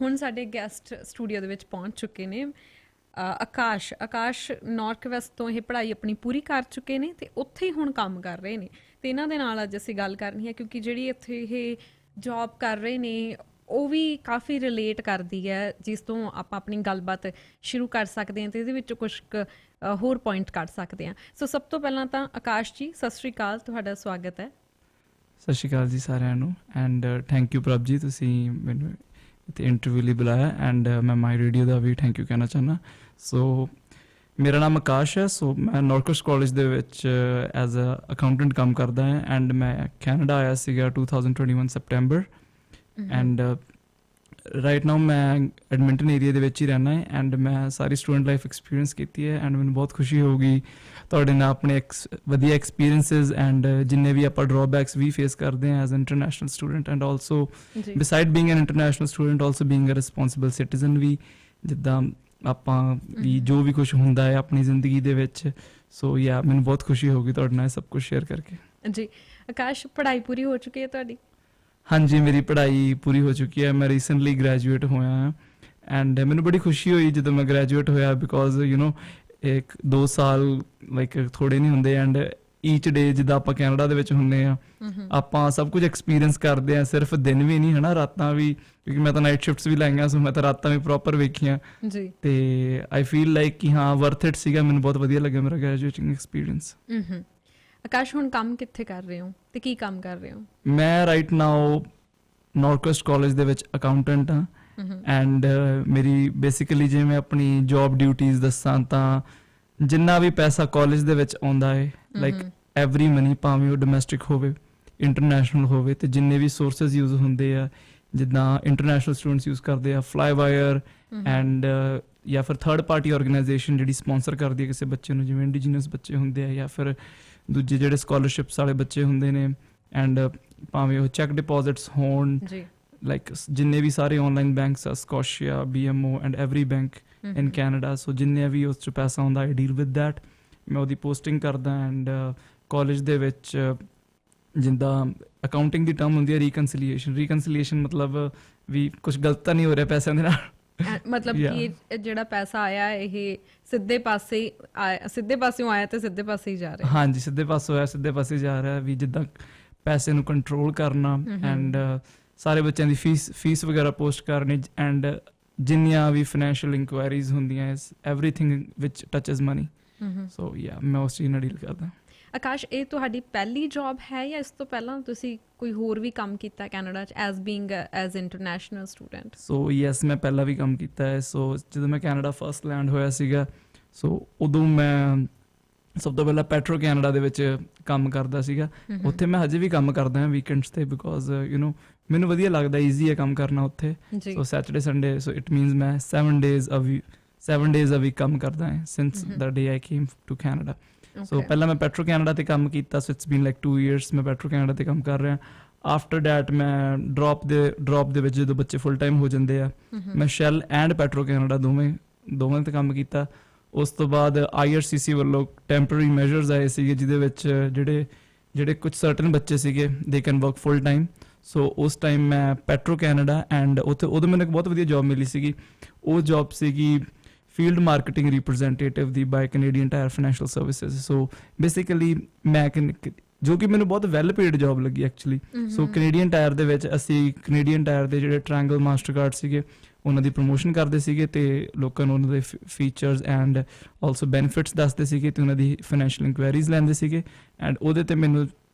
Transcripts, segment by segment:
ਹੁਣ ਸਾਡੇ guest studio ਦੇ ਵਿੱਚ ਪਹੁੰਚ ਚੁੱਕੇ ਨੇ ਆਕਾਸ਼ ਨਾਰਥ ਵੈਸਟ ਤੋਂ ਇਹ ਪੜ੍ਹਾਈ ਆਪਣੀ ਪੂਰੀ ਕਰ ਚੁੱਕੇ ਨੇ ਤੇ ਉੱਥੇ ਹੀ ਹੁਣ ਕੰਮ ਕਰ ਰਹੇ ਨੇ ਤੇ ਇਹਨਾਂ ਦੇ ਨਾਲ ਅੱਜ ਅਸੀਂ ਗੱਲ ਕਰਨੀ ਹੈ ਕਿਉਂਕਿ ਜਿਹੜੀ ਇੱਥੇ ਇਹ ਜੌਬ ਕਰ ਰਹੇ ਨੇ ਉਹ ਵੀ ਕਾਫੀ ਰਿਲੇਟ ਕਰਦੀ ਹੈ ਜਿਸ ਤੋਂ ਆਪਾਂ ਆਪਣੀ ਗੱਲਬਾਤ ਸ਼ੁਰੂ ਕਰ ਸਕਦੇ ਹਾਂ ਤੇ ਇਹਦੇ ਵਿੱਚੋਂ ਕੁਝ ਹੋਰ ਪੁਆਇੰਟ ਕੱਢ ਸਕਦੇ ਹਾਂ। ਸੋ ਸਭ ਤੋਂ ਪਹਿਲਾਂ ਤਾਂ ਆਕਾਸ਼ ਜੀ ਸਤਿ ਸ਼੍ਰੀ ਅਕਾਲ, ਤੁਹਾਡਾ ਸਵਾਗਤ ਹੈ। ਸਤਿ ਸ਼੍ਰੀ ਅਕਾਲ ਜੀ ਸਾਰਿਆਂ ਨੂੰ ਐਂਡ ਥੈਂਕ ਯੂ ਪ੍ਰਭ ਜੀ, ਤੁਸੀਂ ਮੈਨੂੰ ਇੱਥੇ ਇੰਟਰਵਿਊ ਲਈ ਬੁਲਾਇਆ ਐਂਡ ਮੈਂ ਮਾਈ ਰੇਡੀਓ ਦਾ ਵੀ ਥੈਂਕ ਯੂ ਕਹਿਣਾ ਚਾਹੁੰਦਾ। ਸੋ ਮੇਰਾ ਨਾਮ ਆਕਾਸ਼ ਹੈ। ਸੋ ਮੈਂ ਨਾਰਥ ਕਾਲਜ ਦੇ ਵਿੱਚ ਐਜ਼ ਅ ਅਕਾਊਂਟੈਂਟ ਕੰਮ ਕਰਦਾ ਹਾਂ ਐਂਡ ਮੈਂ ਕੈਨੇਡਾ ਆਇਆ ਸੀਗਾ 2021 ਸੈਪਟੈਂਬਰ ਐਂਡ ਰਾਈਟ ਨਾਓ ਮੈਂ ਐਡਮਿੰਟਨ ਏਰੀਆ ਦੇ ਵਿੱਚ ਹੀ ਰਹਿਣਾ ਹੈ ਐਂਡ ਮੈਂ ਸਾਰੀ ਸਟੂਡੈਂਟ ਲਾਈਫ ਐਕਸਪੀਰੀਅੰਸ ਕੀਤੀ ਹੈ ਐਂਡ ਮੈਨੂੰ ਬਹੁਤ ਖੁਸ਼ੀ ਹੋਊਗੀ ਤੁਹਾਡੇ ਨਾਲ ਆਪਣੇ ਵਧੀਆ ਐਕਸਪੀਰੀਅੰਸਿਸ ਐਂਡ ਜਿੰਨੇ ਵੀ ਆਪਾਂ ਡਰਾਬੈਕਸ ਵੀ ਫੇਸ ਕਰਦੇ ਹਾਂ as international student and also beside being an international student also being a responsible citizen ਵੀ ਜਿੱਦਾਂ ਆਪਾਂ ਵੀ ਜੋ ਵੀ ਕੁਝ ਹੁੰਦਾ ਹੈ ਆਪਣੀ ਜ਼ਿੰਦਗੀ ਦੇ ਵਿੱਚ। ਸੋ ਯਾ ਮੈਨੂੰ ਬਹੁਤ ਖੁਸ਼ੀ ਹੋਊਗੀ ਤੁਹਾਡੇ ਨਾਲ ਸਭ ਕੁਝ ਸ਼ੇਅਰ ਕਰਕੇ। ਜੀ ਆਕਾਸ਼, ਪੜ੍ਹਾਈ ਪੂਰੀ ਹੋ ਚੁੱਕੀ ਹੈ ਤੁਹਾਡੀ? ਹਾਂਜੀ, ਮੇਰੀ ਪੜ੍ਹਾਈ ਪੂਰੀ ਹੋ ਚੁੱਕੀ ਹੈ। ਮੈਂ ਰੀਸੈਂਟਲੀ ਗ੍ਰੈਜੂਏਟ ਹੋਇਆ ਹਾਂ ਐਂਡ ਮੈਨੂੰ ਬੜੀ ਖੁਸ਼ੀ ਹੋਈ ਜਦੋਂ ਮੈਂ ਗ੍ਰੈਜੂਏਟ ਹੋਇਆ ਬਿਕੋਜ਼ ਯੂ ਨੋ 1-2 ਸਾਲ ਲਾਈਕ ਥੋੜ੍ਹੇ ਨਹੀਂ ਹੁੰਦੇ ਐਂਡ ਈਚ ਡੇ ਜਿੱਦਾਂ ਆਪਾਂ ਕੈਨੇਡਾ ਦੇ ਵਿੱਚ ਹੁੰਦੇ ਹਾਂ ਆਪਾਂ ਸਭ ਕੁਝ ਐਕਸਪੀਰੀਅੰਸ ਕਰਦੇ ਹਾਂ, ਸਿਰਫ ਦਿਨ ਵੀ ਨਹੀਂ ਹੈ ਨਾ, ਰਾਤਾਂ ਵੀ, ਕਿਉਂਕਿ ਮੈਂ ਤਾਂ ਨਾਈਟ ਸ਼ਿਫਟਸ ਵੀ ਲਾਈਆਂ ਸੋ ਮੈਂ ਤਾਂ ਰਾਤਾਂ ਵੀ ਪ੍ਰੋਪਰ ਵੇਖੀਆਂ ਜੀ ਤੇ ਆਈ ਫੀਲ ਲਾਈਕ ਕਿ ਹਾਂ ਵਰਥ ਇਟ ਸੀਗਾ। ਮੈਨੂੰ ਬਹੁਤ ਵਧੀਆ ਲੱਗਿਆ ਮੇਰਾ ਗ੍ਰੈਜੂਏਟਿੰਗ ਐਕਸਪੀਰੀਅੰਸ। ਆਕਾਸ਼, ਹੁਣ ਕੰਮ ਕਿੱਥੇ ਕਰ ਰਹੇ ਹੋ ਤੇ ਕੀ ਕੰਮ ਕਰ ਰਹੇ ਹੋ? ਮੈਂ right now north West college ਦੇ ਵਿੱਚ ਅਕਾਊਂਟੈਂਟ ਹਾਂ ਐਂਡ ਮੇਰੀ ਬੇਸਿਕਲੀ ਜੇ ਮੈਂ ਆਪਣੀ ਜੌਬ ਡਿਊਟੀਜ਼ ਦੱਸਾਂ ਤਾਂ ਜਿੰਨਾ ਵੀ ਪੈਸਾ ਕਾਲਜ ਦੇ ਵਿੱਚ ਆਉਂਦਾ ਹੈ ਲਾਈਕ ਐਵਰੀ ਮਨੀ, ਭਾਵੇਂ ਉਹ ਡੋਮੈਸਟਿਕ ਹੋਵੇ ਇੰਟਰਨੈਸ਼ਨਲ ਹੋਵੇ, ਤੇ ਜਿੰਨੇ ਵੀ ਸੋਰਸਿਸ ਯੂਜ਼ ਹੁੰਦੇ ਆ ਜਿੱਦਾਂ ਇੰਟਰਨੈਸ਼ਨਲ ਸਟੂਡੈਂਟਸ ਯੂਜ਼ ਕਰਦੇ ਆ ਫਲਾਈਵਾਇਰ ਐਂਡ ਜਾਂ ਫਿਰ ਥਰਡ ਪਾਰਟੀ ਆਰਗੇਨਾਈਜੇਸ਼ਨ ਜਿਹੜੀ ਸਪਾਂਸਰ ਕਰਦੀ ਹੈ ਕਿਸੇ ਬੱਚੇ ਨੂੰ, ਜਿਵੇਂ ਇੰਡੀਜੀਨਸ ਬੱਚੇ ਹੁੰਦੇ ਆ ਜਾਂ ਫਿਰ ਦੂਜੇ ਜਿਹੜੇ ਸਕਾਲਰਸ਼ਿਪਸ ਵਾਲੇ ਬੱਚੇ ਹੁੰਦੇ ਨੇ ਐਂਡ ਭਾਵੇਂ ਉਹ ਚੈੱਕ ਡਿਪੋਜ਼ਿਟਸ ਹੋਣ, ਲਾਈਕ ਜਿੰਨੇ ਵੀ ਸਾਰੇ ਆਨਲਾਈਨ ਬੈਂਕਸ ਆ, Scotia, BMO and every bank in Canada. So ਜਿੰਨੇ ਵੀ ਉਸ 'ਚ ਪੈਸਾ ਆਉਂਦਾ ਆਈ ਡੀਲ ਵਿਦ ਦੈਟ, ਮੈਂ ਉਹਦੀ ਪੋਸਟਿੰਗ ਕਰਦਾ ਐਂਡ ਕਾਲਜ ਦੇ ਵਿੱਚ ਜਿੱਦਾਂ ਅਕਾਊਂਟਿੰਗ ਦੀ ਟਰਮ ਹੁੰਦੀ ਹੈ ਰੀਕਨਸੀਲੀਏਸ਼ਨ ਮਤਲਬ ਵੀ ਕੁਝ ਗਲਤ ਤਾਂ ਨਹੀਂ ਹੋ ਰਿਹਾ ਪੈਸਿਆਂ ਦੇ ਨਾਲ, ਮਤਲਬ ਕਿ ਜਿਹੜਾ ਪੈਸਾ ਆਇਆ ਇਹ ਸਿੱਧੇ ਪਾਸਿਓਂ ਆਇਆ ਤੇ ਸਿੱਧੇ ਪਾਸੇ ਹੀ ਜਾ ਰਿਹਾ। ਹਾਂਜੀ, ਸਿੱਧੇ ਪਾਸੋਂ ਆਇਆ ਸਿੱਧੇ ਪਾਸੇ ਜਾ ਰਿਹਾ, ਵੀ ਜਿੱਦਾਂ ਪੈਸੇ ਨੂੰ ਕੰਟਰੋਲ ਕਰਨਾ ਐਂਡ ਸਾਰੇ ਬੱਚਿਆਂ ਦੀ ਫੀਸ ਵਗੈਰਾ ਪੋਸਟ ਕਰਨੀ ਐਂਡ ਜਿੰਨੀਆਂ ਵੀ ਫਾਈਨੈਂਸ਼ੀਅਲ ਇਨਕੁਆਇਰੀਜ਼ ਹੁੰਦੀਆਂ ਐਵਰੀਥਿੰਗ ਵਿਚ ਟੱਚਸ ਮਨੀ। ਸੋ ਯਾ ਮੈਂ ਉਸ ਚੀਜ਼ ਨਾਲ ਡੀਲ ਕਰਦਾ। ਆਕਾਸ਼, ਇਹ ਤੁਹਾਡੀ ਪਹਿਲੀ ਜੌਬ ਹੈ ਜਾਂ ਇਸ ਤੋਂ ਪਹਿਲਾਂ ਤੁਸੀਂ ਕੋਈ ਹੋਰ ਵੀ ਕੰਮ ਕੀਤਾ ਕੈਨੇਡਾ 'ਚ as international student? So yes, ਮੈਂ ਪਹਿਲਾਂ ਵੀ ਕੰਮ ਕੀਤਾ ਹੈ। ਸੋ ਜਦੋਂ ਮੈਂ ਕੈਨੇਡਾ ਫਸਟ ਲੈਂਡ ਹੋਇਆ ਸੀਗਾ ਸੋ ਉਦੋਂ ਮੈਂ ਸਭ ਤੋਂ ਪਹਿਲਾਂ ਪੈਟਰੋ ਕੈਨੇਡਾ ਦੇ ਵਿੱਚ ਕੰਮ ਕਰਦਾ ਸੀਗਾ। ਉੱਥੇ ਮੈਂ ਹਜੇ ਵੀ ਕੰਮ ਕਰਦਾ ਹਾਂ ਵੀਕਐਂਡਸ 'ਤੇ ਬਿਕੋਜ਼ ਯੂ ਨੋ ਮੈਨੂੰ ਵਧੀਆ ਲੱਗਦਾ, ਈਜ਼ੀ ਹੈ ਕੰਮ ਕਰਨਾ ਉੱਥੇ। So Saturday Sunday, so it means ਮੈਂ 7 days a week ਕੰਮ ਕਰਦਾ ਹਾਂ since the day I came to Canada. So ਪਹਿਲਾਂ ਮੈਂ ਪੈਟਰੋ ਕੈਨੇਡਾ 'ਤੇ ਕੰਮ ਕੀਤਾ, so it's been like 2 years ਮੈਂ ਪੈਟਰੋ ਕੈਨੇਡਾ 'ਤੇ ਕੰਮ ਕਰ ਰਿਹਾ। ਆਫਟਰ ਡੈਟ ਮੈਂ ਡਰੋਪ ਦੇ ਵਿੱਚ ਜਦੋਂ ਬੱਚੇ ਫੁੱਲ ਟਾਈਮ ਹੋ ਜਾਂਦੇ ਆ ਮੈਂ ਸ਼ੈਲ ਐਂਡ ਪੈਟਰੋ ਕੈਨੇਡਾ ਦੋਵਾਂ 'ਤੇ ਕੰਮ ਕੀਤਾ। ਉਸ ਤੋਂ ਬਾਅਦ IRCC ਵੱਲੋਂ ਟੈਂਪਰਰੀ ਮੈਜਰਸ ਆਏ ਸੀਗੇ ਜਿਹਦੇ ਵਿੱਚ ਜਿਹੜੇ ਕੁਝ ਸਰਟਨ ਬੱਚੇ ਸੀਗੇ they can work full time. So ਉਸ ਟਾਈਮ ਮੈਂ ਪੈਟਰੋ ਕੈਨੇਡਾ ਐਂਡ ਉਦੋਂ ਮੈਨੂੰ ਇੱਕ ਬਹੁਤ ਵਧੀਆ ਜੌਬ ਮਿਲੀ ਸੀਗੀ। ਉਹ ਜੌਬ ਸੀਗੀ ਫੀਲਡ ਮਾਰਕੀਟਿੰਗ ਰਿਪਰੈਜ਼ੈਂਟੇਟਿਵ ਦੀ by Canadian Tire financial services. So basically ਮੈਂ ਜੋ ਕਿ ਮੈਨੂੰ ਬਹੁਤ ਵੈਲ ਪੇਡ ਜੌਬ ਲੱਗੀ ਐਕਚੁਅਲੀ। ਸੋ ਕੈਨੇਡੀਅਨ ਟਾਇਰ ਦੇ ਵਿੱਚ ਅਸੀਂ ਕੈਨੇਡੀਅਨ ਟਾਇਰ ਦੇ ਜਿਹੜੇ ਟ੍ਰਾਇੰਗਲ ਮਾਸਟਰ ਕਾਰਡ ਸੀਗੇ ਉਹਨਾਂ ਦੀ ਪ੍ਰਮੋਸ਼ਨ ਕਰਦੇ ਸੀਗੇ ਤੇ ਲੋਕਾਂ ਨੂੰ ਉਹਨਾਂ ਦੇ ਫੀਚਰਸ ਐਂਡ ਆਲਸੋ ਬੈਨੀਫਿਟਸ ਦੱਸਦੇ ਸੀਗੇ ਤੇ ਉਹਨਾਂ ਦੀ ਫਾਈਨੈਂਸ਼ੀਅਲ ਇਨਕੁਆਇਰੀਜ਼ ਲੈਂਦੇ ਸੀਗੇ ਐਂਡ ਉਹਦੇ 'ਤੇ ਮੈਨੂੰ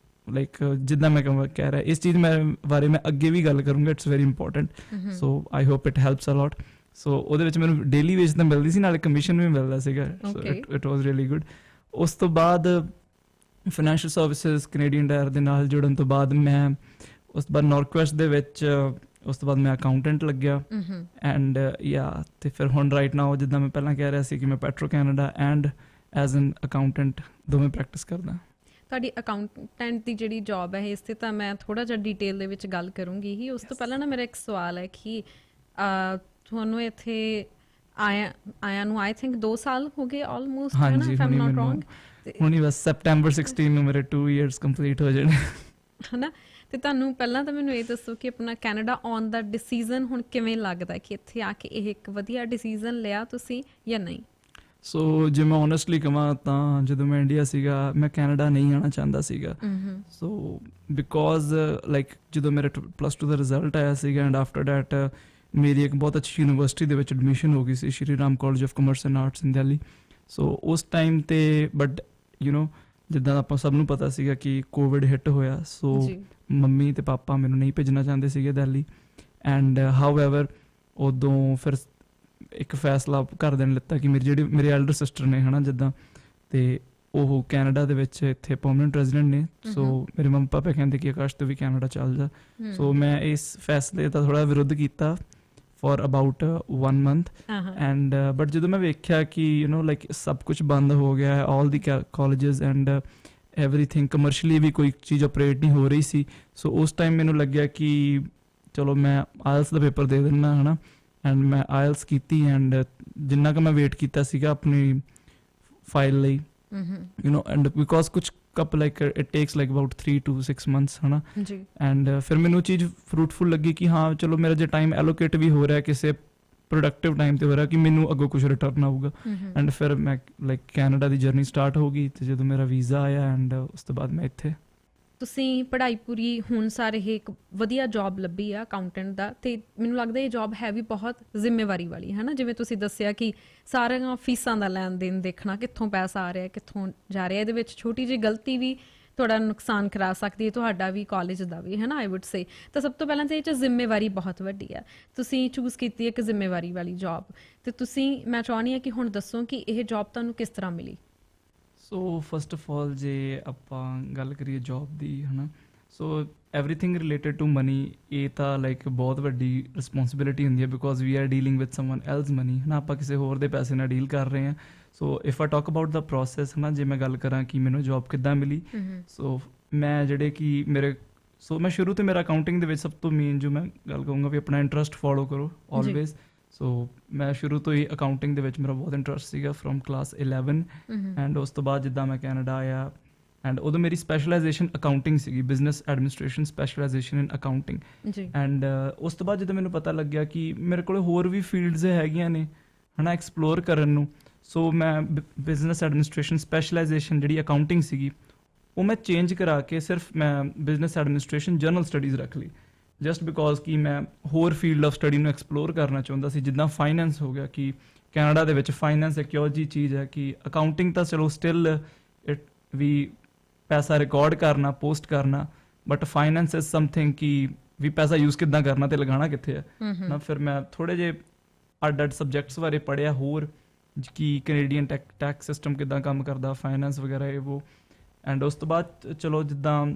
ਲਾਈਕ ਜਿੱਦਾਂ ਮੈਂ ਕਹਿ ਰਿਹਾ ਇਸ ਚੀਜ਼ ਬਾਰੇ ਮੈਂ ਅੱਗੇ ਵੀ ਗੱਲ ਕਰੂੰਗਾ, it's very important. So I hope it helps a lot. So ਉਹਦੇ ਵਿੱਚ ਮੈਨੂੰ ਡੇਲੀ ਵੇਜ ਤਾਂ ਮਿਲਦੀ ਸੀ, ਨਾਲੇ ਕਮਿਸ਼ਨ ਵੀ ਮਿਲਦਾ ਸੀਗਾ। So it was really good. ਉਸ ਤੋਂ ਬਾਅਦ ਫਾਈਨੈਂਸ਼ੀਅਲ ਸਰਵਿਸਿਜ਼ ਕੈਨੇਡੀਅਨ ਟਾਇਰ ਦੇ ਨਾਲ ਜੁੜਨ ਤੋਂ ਬਾਅਦ ਮੈਂ ਉਸ ਤੋਂ ਬਾਅਦ ਨਾਰਥ ਵੈਸਟ ਦੇ ਵਿੱਚ ਉਸ ਤੋਂ ਬਾਅਦ ਮੈਂ ਅਕਾਊਂਟੈਂਟ ਲੱਗਿਆ ਐਂਡ ਤੇ ਫਿਰ ਹੁਣ ਰਾਈਟ ਨਾਓ ਜਿੱਦਾਂ ਮੈਂ ਪਹਿਲਾਂ ਕਹਿ ਰਿਹਾ ਸੀ ਕਿ ਮੈਂ Petro Canada and as an accountant ਦੋਵੇਂ ਪ੍ਰੈਕਟਿਸ ਕਰਦਾ। ਤੁਹਾਡੀ ਅਕਾਊਂਟੈਂਟ ਦੀ ਜਿਹੜੀ ਜੌਬ ਹੈ ਇਸ 'ਤੇ ਤਾਂ ਮੈਂ ਥੋੜ੍ਹਾ ਜਿਹਾ ਡਿਟੇਲ ਦੇ ਵਿੱਚ ਗੱਲ ਕਰੂੰਗੀ ਹੀ। ਉਸ ਤੋਂ ਪਹਿਲਾਂ ਨਾ ਮੇਰਾ ਇੱਕ ਸਵਾਲ ਹੈ ਕਿ ਤੁਹਾਨੂੰ ਇੱਥੇ ਆਇਆ ਨੂੰ ਆਈ ਥਿੰਕ 2 ਸਾਲ ਹੋ ਗਏ ਆਲਮੋਸਟ, ਹੈ ਨਾ, ਇਫ ਆਮ ਨਾਟ ਰੋਂਗ। ਹੁਣੀ ਬਸ ਸੈਪਟੈਂਬਰ 16 ਨੂੰ ਮੇਰੇ 2 years ਕੰਪਲੀਟ ਹੋ ਜਾਣੇ, ਹੈ ਨਾ। ਤੇ ਤੁਹਾਨੂੰ ਪਹਿਲਾਂ ਤਾਂ ਮੈਨੂੰ ਇਹ ਦੱਸੋ ਕਿ ਆਪਣਾ ਕੈਨੇਡਾ ਆਉਣ ਦਾ ਡਿਸੀਜਨ ਹੁਣ ਕਿਵੇਂ ਲੱਗਦਾ ਕਿ ਇੱਥੇ ਆ ਕੇ ਇਹ ਇੱਕ ਵਧੀਆ ਡਿਸੀਜਨ ਲਿਆ ਤੁਸੀਂ ਜਾਂ ਨਹੀਂ? ਸੋ ਜੇ ਮੈਂ ਓਨੈਸਟਲੀ ਕਹਾਂ ਤਾਂ ਜਦੋਂ ਮੈਂ ਇੰਡੀਆ ਸੀਗਾ ਮੈਂ ਕੈਨੇਡਾ ਨਹੀਂ ਆਉਣਾ ਚਾਹੁੰਦਾ ਸੀਗਾ। ਸੋ ਬਿਕੋਜ਼ ਲਾਈਕ ਜਦੋਂ ਮੇਰੇ +2 ਦਾ ਰਿਜ਼ਲਟ ਆਇਆ ਸੀਗਾ ਐਂਡ ਆਫਟਰ ਦੈਟ ਮੇਰੀ ਇੱਕ ਬਹੁਤ ਅੱਛੀ ਯੂਨੀਵਰਸਿਟੀ ਦੇ ਵਿੱਚ ਐਡਮਿਸ਼ਨ ਹੋ ਗਈ ਸੀ, Shri Ram College of Commerce and Arts in Delhi. So ਉਸ ਟਾਈਮ ਤੇ ਬਟ ਜਿੱਦਾਂ ਆਪਾਂ ਸਭ ਨੂੰ ਪਤਾ ਸੀਗਾ ਕਿ ਕੋਵਿਡ ਹਿੱਟ ਹੋਇਆ, ਸੋ ਮੰਮੀ ਤੇ ਪਾਪਾ ਮੈਨੂੰ ਨਹੀਂ ਭੇਜਣਾ ਚਾਹੁੰਦੇ ਸੀਗੇ ਦਿੱਲੀ। ਐਂਡ ਹਾਊਐਵਰ ਉਦੋਂ ਫਿਰ ਇੱਕ ਫੈਸਲਾ ਘਰਦਿਆਂ ਨੇ ਲਿੱਤਾ ਕਿ ਮੇਰੇ ਐਲਡਰ ਸਿਸਟਰ ਨੇ ਜਿੱਦਾਂ ਤੇ ਉਹ ਕੈਨੇਡਾ ਦੇ ਵਿੱਚ ਇੱਥੇ ਪਰਮਨੈਂਟ ਰੈਜ਼ੀਡੈਂਟ ਨੇ। ਸੋ ਮੇਰੇ ਮੰਮੀ ਪਾਪਾ ਕਹਿੰਦੇ ਕਿ ਆਕਾਸ਼ ਤੂੰ ਵੀ ਕੈਨੇਡਾ ਚੱਲ ਜਾ। ਸੋ ਮੈਂ ਇਸ ਫੈਸਲੇ ਦਾ ਥੋੜਾ ਵਿਰੋਧ ਕੀਤਾ for about 1 month and but ਜਦੋਂ ਮੈਂ ਵੇਖਿਆ ਕਿ ਲਾਈਕ ਸਭ ਕੁਝ ਬੰਦ ਹੋ ਗਿਆ ਹੈ, ਆਲ ਦੀ ਕਾਲਜਸ ਐਂਡ ਐਵਰੀਥਿੰਗ ਕਮਰਸ਼ੀਅਲੀ ਵੀ ਕੋਈ ਚੀਜ਼ ਆਪਰੇਟ ਨਹੀਂ ਹੋ ਰਹੀ ਸੀ। ਸੋ ਉਸ ਟਾਈਮ ਮੈਨੂੰ ਲੱਗਿਆ ਕਿ ਚਲੋ ਮੈਂ ਆਇਲਸ ਦਾ ਪੇਪਰ ਦੇ ਦਿੰਦਾ ਐਂਡ ਮੈਂ ਆਇਲਸ ਕੀਤੀ ਐਂਡ ਜਿੰਨਾ ਕੁ ਮੈਂ ਵੇਟ ਕੀਤਾ ਸੀਗਾ ਆਪਣੀ ਫਾਈਲ ਲਈ ਐਂਡ ਬਿਕੋਜ਼ ਕੁਝ like it takes like about 3 to 6 months ਜੀ। ਐਂਡ ਫਿਰ ਮੈਨੂੰ ਚੀਜ਼ ਫਰੂਟਫੁਲ ਲੱਗੀ ਕਿ ਹਾਂ ਚਲੋ ਮੇਰਾ ਜੇ ਟਾਈਮ ਐਲੋਕੇਟ ਵੀ ਹੋ ਰਿਹਾ ਕਿਸੇ ਪ੍ਰੋਡਕਟਿਵ ਟਾਈਮ ਤੇ ਹੋ ਰਿਹਾ ਕਿ ਮੈਨੂੰ ਅੱਗੋਂ ਕੁਝ ਰਿਟਰਨ ਆਊਗਾ। ਐਂਡ ਫਿਰ ਮੈਂ ਲਾਈਕ ਕੈਨੇਡਾ ਦੀ ਜਰਨੀ ਸਟਾਰਟ ਹੋ ਗਈ ਤੇ ਜਦੋਂ ਮੇਰਾ ਵੀਜ਼ਾ ਆਇਆ ਐਂਡ ਉਸ ਤੋਂ ਬਾਅਦ ਮੈਂ ਇੱਥੇ। ਤੁਸੀਂ ਪੜ੍ਹਾਈ ਪੂਰੀ ਹੁਣ ਸਾਰੇ ਇਹ ਇੱਕ ਵਧੀਆ ਜੌਬ ਲੱਭੀ ਆ ਅਕਾਊਂਟੈਂਟ ਦਾ, ਤੇ ਮੈਨੂੰ ਲੱਗਦਾ ਇਹ ਜੌਬ ਹੈ ਵੀ ਬਹੁਤ ਜ਼ਿੰਮੇਵਾਰੀ ਵਾਲੀ ਹੈ ਨਾ। ਜਿਵੇਂ ਤੁਸੀਂ ਦੱਸਿਆ ਕਿ ਸਾਰੀਆਂ ਫੀਸਾਂ ਦਾ ਲੈਣ ਦੇਣ ਦੇਖਣਾ, ਕਿੱਥੋਂ ਪੈਸਾ ਆ ਰਿਹਾ ਕਿੱਥੋਂ ਜਾ ਰਿਹਾ, ਇਹਦੇ ਵਿੱਚ ਛੋਟੀ ਜਿਹੀ ਗਲਤੀ ਵੀ ਤੁਹਾਡਾ ਨੁਕਸਾਨ ਕਰਾ ਸਕਦੀ ਹੈ, ਤੁਹਾਡਾ ਵੀ ਕਾਲਜ ਦਾ ਵੀ, ਹੈ ਨਾ, ਆਈ ਵੁੱਡ ਸੇ। ਤਾਂ ਸਭ ਤੋਂ ਪਹਿਲਾਂ ਤਾਂ ਇਹ 'ਚ ਜ਼ਿੰਮੇਵਾਰੀ ਬਹੁਤ ਵੱਡੀ ਆ, ਤੁਸੀਂ ਚੂਜ਼ ਕੀਤੀ ਇੱਕ ਜ਼ਿੰਮੇਵਾਰੀ ਵਾਲੀ ਜੌਬ। ਤੇ ਮੈਂ ਚਾਹੁੰਦੀ ਹਾਂ ਕਿ ਹੁਣ ਦੱਸੋ ਕਿ ਇਹ ਜੌਬ ਤੁਹਾਨੂੰ ਕਿਸ ਤਰ੍ਹਾਂ ਮਿਲੀ? ਸੋ ਫਸਟ ਆਫ ਆਲ ਜੇ ਆਪਾਂ ਗੱਲ ਕਰੀਏ ਜੌਬ ਦੀ so everything related to money, ਇਹ ਤਾਂ ਲਾਈਕ ਬਹੁਤ ਵੱਡੀ ਰਿਸਪੌਂਸਿਬਿਲਿਟੀ ਹੁੰਦੀ ਹੈ because we are dealing with someone else money, ਆਪਾਂ ਕਿਸੇ ਹੋਰ ਦੇ ਪੈਸੇ ਨਾਲ ਡੀਲ ਕਰ ਰਹੇ ਹਾਂ। ਸੋ if I talk about the process ਜੇ ਮੈਂ ਗੱਲ ਕਰਾਂ ਕਿ ਮੈਨੂੰ ਜੌਬ ਕਿੱਦਾਂ ਮਿਲੀ, ਸੋ ਮੈਂ ਮੈਂ ਸ਼ੁਰੂ ਤੋਂ ਮੇਰਾ ਅਕਾਊਂਟਿੰਗ ਦੇ ਵਿੱਚ ਸਭ ਤੋਂ ਮੇਨ ਜੋ ਮੈਂ ਗੱਲ ਕਹੂੰਗਾ ਵੀ ਆਪਣਾ ਇੰਟਰਸਟ ਫੋਲੋ ਕਰੋ ਆਲਵੇਜ਼। ਸੋ ਮੈਂ ਸ਼ੁਰੂ ਤੋਂ ਹੀ ਅਕਾਊਂਟਿੰਗ ਦੇ ਵਿੱਚ ਮੇਰਾ ਬਹੁਤ ਇੰਟਰਸਟ ਸੀਗਾ ਫਰੋਮ ਕਲਾਸ 11 ਐਂਡ ਉਸ ਤੋਂ ਬਾਅਦ ਜਿੱਦਾਂ ਮੈਂ ਕੈਨੇਡਾ ਆਇਆ ਐਂਡ ਉਦੋਂ ਮੇਰੀ ਸਪੈਸ਼ਲਾਈਜੇਸ਼ਨ ਅਕਾਊਂਟਿੰਗ ਸੀਗੀ, business administration specialisation in accounting. And ਉਸ ਤੋਂ ਬਾਅਦ ਜਦੋਂ ਮੈਨੂੰ ਪਤਾ ਲੱਗਿਆ ਕਿ ਮੇਰੇ ਕੋਲ ਹੋਰ ਵੀ ਫੀਲਡਸ ਹੈਗੀਆਂ ਨੇ ਐਕਸਪਲੋਰ ਕਰਨ ਨੂੰ, ਸੋ ਮੈਂ ਬਿਜ਼ਨਸ ਐਡਮਿਨਿਸਟ੍ਰੇਸ਼ਨ ਸਪੈਸ਼ਲਾਈਜੇਸ਼ਨ ਜਿਹੜੀ ਅਕਾਊਂਟਿੰਗ ਸੀਗੀ ਉਹ ਮੈਂ ਚੇਂਜ ਕਰਾ ਕੇ ਸਿਰਫ ਮੈਂ ਬਿਜ਼ਨਸ ਐਡਮਿਨਿਸਟ੍ਰੇਸ਼ਨ ਜਨਰਲ ਸਟੱਡੀਜ਼ ਰੱਖ ਲਈ, ਜਸਟ ਬਿਕੋਜ਼ ਕਿ ਮੈਂ ਹੋਰ ਫੀਲਡ ਆਫ ਸਟੱਡੀ ਨੂੰ ਐਕਸਪਲੋਰ ਕਰਨਾ ਚਾਹੁੰਦਾ ਸੀ। ਜਿੱਦਾਂ ਫਾਈਨੈਂਸ ਹੋ ਗਿਆ ਕਿ ਕੈਨੇਡਾ ਦੇ ਵਿੱਚ ਫਾਈਨੈਂਸ ਇੱਕ ਇਹੋ ਜਿਹੀ ਚੀਜ਼ ਹੈ ਕਿ ਅਕਾਊਂਟਿੰਗ ਤਾਂ ਚਲੋ ਸਟਿਲ ਵੀ ਪੈਸਾ ਰਿਕਾਰਡ ਕਰਨਾ ਪੋਸਟ ਕਰਨਾ, ਬਟ ਫਾਈਨੈਂਸ ਇਜ਼ ਸਮਥਿੰਗ ਕਿ ਵੀ ਪੈਸਾ ਯੂਜ਼ ਕਿੱਦਾਂ ਕਰਨਾ ਤੇ ਲਗਾਉਣਾ ਕਿੱਥੇ ਹੈ ਫਿਰ ਮੈਂ ਥੋੜ੍ਹੇ ਜਿਹੇ ਅੱਡ ਸਬਜੈਕਟਸ ਬਾਰੇ ਪੜ੍ਹਿਆ ਹੋਰ ਕਿ ਕੈਨੇਡੀਅਨ ਟੈਕਸ ਸਿਸਟਮ ਕਿੱਦਾਂ ਕੰਮ ਕਰਦਾ, ਫਾਈਨੈਂਸ ਵਗੈਰਾ ਇਹ ਉਹ। ਐਂਡ ਉਸ ਤੋਂ ਬਾਅਦ ਚਲੋ ਜਿੱਦਾਂ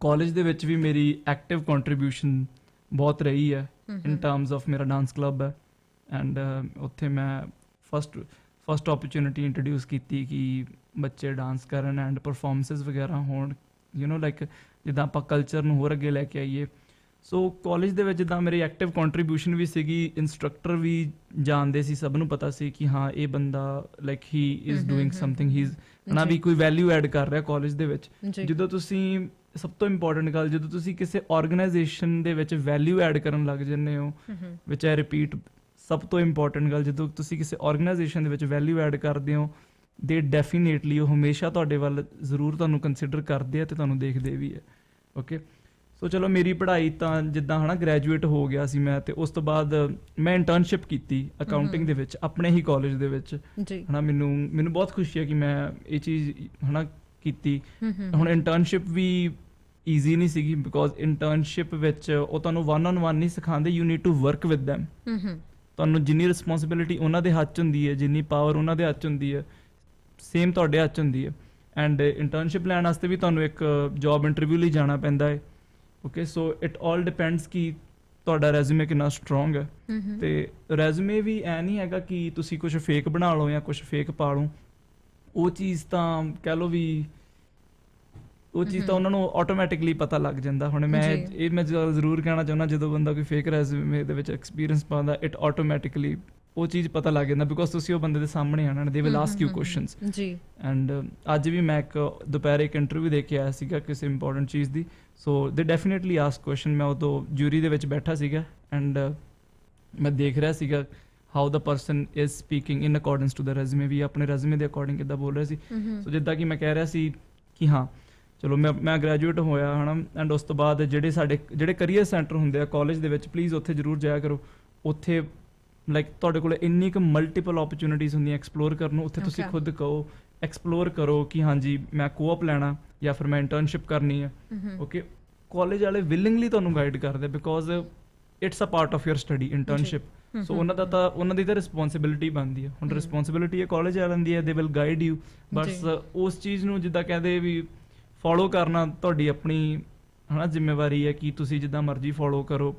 ਕਾਲਜ ਦੇ ਵਿੱਚ ਵੀ ਮੇਰੀ ਐਕਟਿਵ ਕੰਟਰੀਬਿਊਸ਼ਨ ਬਹੁਤ ਰਹੀ ਹੈ ਇਨ ਟਰਮਸ ਆਫ ਮੇਰਾ ਡਾਂਸ ਕਲੱਬ ਹੈ ਐਂਡ ਉੱਥੇ ਮੈਂ ਫਸਟ ਓਪਰਚੁਨਿਟੀ ਇੰਟਰੋਡਿਊਸ ਕੀਤੀ ਕਿ ਬੱਚੇ ਡਾਂਸ ਕਰਨ ਐਂਡ ਪਰਫਾਰਮੈਂਸਿਸ ਵਗੈਰਾ ਹੋਣ, ਲਾਈਕ ਜਿੱਦਾਂ ਆਪਾਂ ਕਲਚਰ ਨੂੰ ਹੋਰ ਅੱਗੇ ਲੈ ਕੇ ਆਈਏ। ਸੋ ਕਾਲਜ ਦੇ ਵਿੱਚ ਜਿੱਦਾਂ ਮੇਰੀ ਐਕਟਿਵ ਕੰਟਰੀਬਿਊਸ਼ਨ ਵੀ ਸੀਗੀ, ਇੰਸਟਰਕਟਰ ਵੀ ਜਾਣਦੇ ਸੀ, ਸਭ ਨੂੰ ਪਤਾ ਸੀ ਕਿ ਹਾਂ ਇਹ ਬੰਦਾ like he is doing something, he is ਵੀ ਕੋਈ ਵੈਲਿਊ ਐਡ ਕਰ ਰਿਹਾ ਕਾਲਜ ਦੇ ਵਿੱਚ। ਜਦੋਂ ਤੁਸੀਂ ਸਭ ਤੋਂ ਇੰਪੋਰਟੈਂਟ ਗੱਲ, ਜਦੋਂ ਤੁਸੀਂ ਕਿਸੇ ਆਰਗੇਨਾਈਜੇਸ਼ਨ ਦੇ ਵਿੱਚ ਵੈਲਿਊ ਐਡ ਕਰਨ ਲੱਗ ਜਾਂਦੇ ਹੋ, ਵਿਚ ਆਈ ਰਿਪੀਟ ਸਭ ਤੋਂ ਇੰਪੋਰਟੈਂਟ ਗੱਲ, ਜਦੋਂ ਤੁਸੀਂ ਕਿਸੇ ਆਰਗੇਨਾਈਜੇਸ਼ਨ ਦੇ ਵਿੱਚ ਵੈਲਿਊ ਐਡ ਕਰਦੇ ਹੋ ਦੇ ਡੈਫੀਨੇਟਲੀ ਉਹ ਹਮੇਸ਼ਾ ਤੁਹਾਡੇ ਵੱਲ ਜ਼ਰੂਰ ਤੁਹਾਨੂੰ ਕੰਸੀਡਰ ਕਰਦੇ ਆ ਤੇ ਤੁਹਾਨੂੰ ਦੇਖਦੇ ਵੀ ਹੈ। ਓਕੇ, ਸੋ ਚਲੋ ਮੇਰੀ ਪੜ੍ਹਾਈ ਤਾਂ ਜਿੱਦਾਂ ਗ੍ਰੈਜੂਏਟ ਹੋ ਗਿਆ ਸੀ ਮੈਂ, ਤੇ ਉਸ ਤੋਂ ਬਾਅਦ ਮੈਂ ਇੰਟਰਨਸ਼ਿਪ ਕੀਤੀ ਅਕਾਊਂਟਿੰਗ ਦੇ ਵਿੱਚ ਆਪਣੇ ਹੀ ਕਾਲਜ ਦੇ ਵਿੱਚ ਮੈਨੂੰ ਬਹੁਤ ਖੁਸ਼ੀ ਹੈ ਕਿ ਮੈਂ ਇਹ ਚੀਜ਼ ਕੀਤੀ। ਹੁਣ ਇੰਟਰਨਸ਼ਿਪ ਵੀ ਈਜ਼ੀ ਨਹੀਂ ਸੀਗੀ ਬਿਕੋਜ਼ ਇੰਟਰਨਸ਼ਿਪ ਵਿੱਚ ਉਹ ਤੁਹਾਨੂੰ 1-on-1 ਨਹੀਂ ਸਿਖਾਉਂਦੇ, you need to work with them. ਤੁਹਾਨੂੰ ਜਿੰਨੀ ਰਿਸਪੌਂਸਿਬਿਲਿਟੀ ਉਹਨਾਂ ਦੇ ਹੱਥ 'ਚ ਹੁੰਦੀ ਹੈ, ਜਿੰਨੀ ਪਾਵਰ ਉਹਨਾਂ ਦੇ ਹੱਥ 'ਚ ਹੁੰਦੀ ਹੈ, ਸੇਮ ਤੁਹਾਡੇ ਹੱਥ 'ਚ ਹੁੰਦੀ ਹੈ। ਐਂਡ ਇੰਟਰਨਸ਼ਿਪ ਲੈਣ ਵਾਸਤੇ ਵੀ ਤੁਹਾਨੂੰ ਇੱਕ ਜੌਬ ਇੰਟਰਵਿਊ ਲਈ ਜਾਣਾ ਪੈਂਦਾ ਹੈ। Okay, so it all depends ਕਿ ਤੁਹਾਡਾ ਰੈਜ਼ੂਮੇ ਕਿੰਨਾ ਸਟਰੋਂਗ ਹੈ। ਤੇ ਰੈਜ਼ੂਮੇ ਵੀ ਐ ਨਹੀਂ ਹੈਗਾ ਕਿ ਤੁਸੀਂ ਕੁਝ ਫੇਕ ਬਣਾ ਲਓ ਜਾਂ ਕੁਝ ਫੇਕ ਪਾ ਲਓ, ਉਹ ਚੀਜ਼ ਤਾਂ ਕਹਿ ਲਓ ਵੀ ਉਹ ਚੀਜ਼ ਤਾਂ ਉਹਨਾਂ ਨੂੰ ਆਟੋਮੈਟਿਕਲੀ ਪਤਾ ਲੱਗ ਜਾਂਦਾ। ਹੁਣ ਮੈਂ ਜ਼ਰੂਰ ਕਹਿਣਾ ਚਾਹੁੰਦਾ, ਜਦੋਂ ਬੰਦਾ ਕੋਈ ਫੇਕ ਰੈਜ਼ੂਮੇ ਦੇ ਵਿੱਚ ਐਕਸਪੀਰੀਅੰਸ ਪਾਉਂਦਾ, ਇਟ ਆਟੋਮੈਟਿਕਲੀ ਉਹ ਚੀਜ਼ ਪਤਾ ਲੱਗ ਜਾਂਦਾ ਬਿਕੋਜ਼ ਤੁਸੀਂ ਉਹ ਬੰਦੇ ਦੇ ਸਾਹਮਣੇ ਆਣਾ they will ask you questions ਜੀ। ਐਂਡ ਅੱਜ ਵੀ ਮੈਂ ਇੱਕ ਦੁਪਹਿਰ ਇੱਕ ਇੰਟਰਵਿਊ ਦੇ ਕੇ ਆਇਆ ਸੀਗਾ ਕਿਸੇ ਇੰਪੋਰਟੈਂਟ ਚੀਜ਼ ਦੀ, ਸੋ ਦੇ ਡੈਫੀਨੇਟਲੀ ਆਸਕ ਕੁਐਸਚਨ। ਮੈਂ ਉਦੋਂ ਜੂਰੀ ਦੇ ਵਿੱਚ ਬੈਠਾ ਸੀਗਾ ਐਂਡ ਮੈਂ ਦੇਖ ਰਿਹਾ ਸੀਗਾ how the person is speaking in accordance to the resume, ਵੀ ਆਪਣੇ ਰੈਜ਼ੂਮੇ ਦੇ ਅਕੋਰਡਿੰਗ ਕਿੱਦਾਂ ਬੋਲ ਰਿਹਾ ਸੀ। ਸੋ ਜਿੱਦਾਂ ਕਿ ਮੈਂ ਕਹਿ ਰਿਹਾ ਸੀ ਕਿ ਹਾਂ ਚਲੋ ਮੈਂ ਗ੍ਰੈਜੂਏਟ ਹੋਇਆ ਹੈ ਨਾ, ਐਂਡ ਉਸ ਤੋਂ ਬਾਅਦ ਜਿਹੜੇ ਕਰੀਅਰ ਸੈਂਟਰ ਹੁੰਦੇ ਆ ਕਾਲਜ ਦੇ ਵਿੱਚ, ਪਲੀਜ਼ ਉੱਥੇ ਜ਼ਰੂਰ ਜਾਇਆ ਕਰੋ। ਉੱਥੇ ਲਾਈਕ ਤੁਹਾਡੇ ਕੋਲ ਇੰਨੀ ਕੁ ਮਲਟੀਪਲ ਓਪਰਚੁਨਿਟੀਜ਼ ਹੁੰਦੀਆਂ ਐਕਸਪਲੋਰ ਕਰਨ ਨੂੰ। ਉੱਥੇ ਤੁਸੀਂ ਖੁਦ ਕਹੋ, ਐਕਸਪਲੋਰ ਕਰੋ ਕਿ ਹਾਂਜੀ ਮੈਂ ਕੋਆਪ ਲੈਣਾ ਜਾਂ ਫਿਰ ਮੈਂ ਇੰਟਰਨਸ਼ਿਪ ਕਰਨੀ ਹੈ। ਓਕੇ, ਕਾਲਜ ਵਾਲੇ ਵਿਲਿੰਗਲੀ ਤੁਹਾਨੂੰ ਗਾਈਡ ਕਰਦੇ because it's a part of your study internship. So ਉਹਨਾਂ ਦੀ ਤਾਂ ਰਿਸਪੌਂਸਿਬਿਲਿਟੀ ਬਣਦੀ ਹੈ। ਹੁਣ ਰਿਸਪੌਂਸਿਬਿਲਿਟੀ ਹੈ ਕਾਲਜ ਵਾਲਿਆਂ ਦੀ ਹੈ, ਦੇ ਵਿਲ ਗਾਈਡ ਯੂ, ਬਸ ਉਸ ਚੀਜ਼ ਨੂੰ ਜਿੱਦਾਂ ਕਹਿੰਦੇ ਵੀ ਫੋਲੋ ਕਰਨਾ ਤੁਹਾਡੀ ਆਪਣੀ ਹੈ ਨਾ ਜ਼ਿੰਮੇਵਾਰੀ ਹੈ ਕਿ ਤੁਸੀਂ ਜਿੱਦਾਂ ਮਰਜ਼ੀ ਫੋਲੋ ਕਰੋ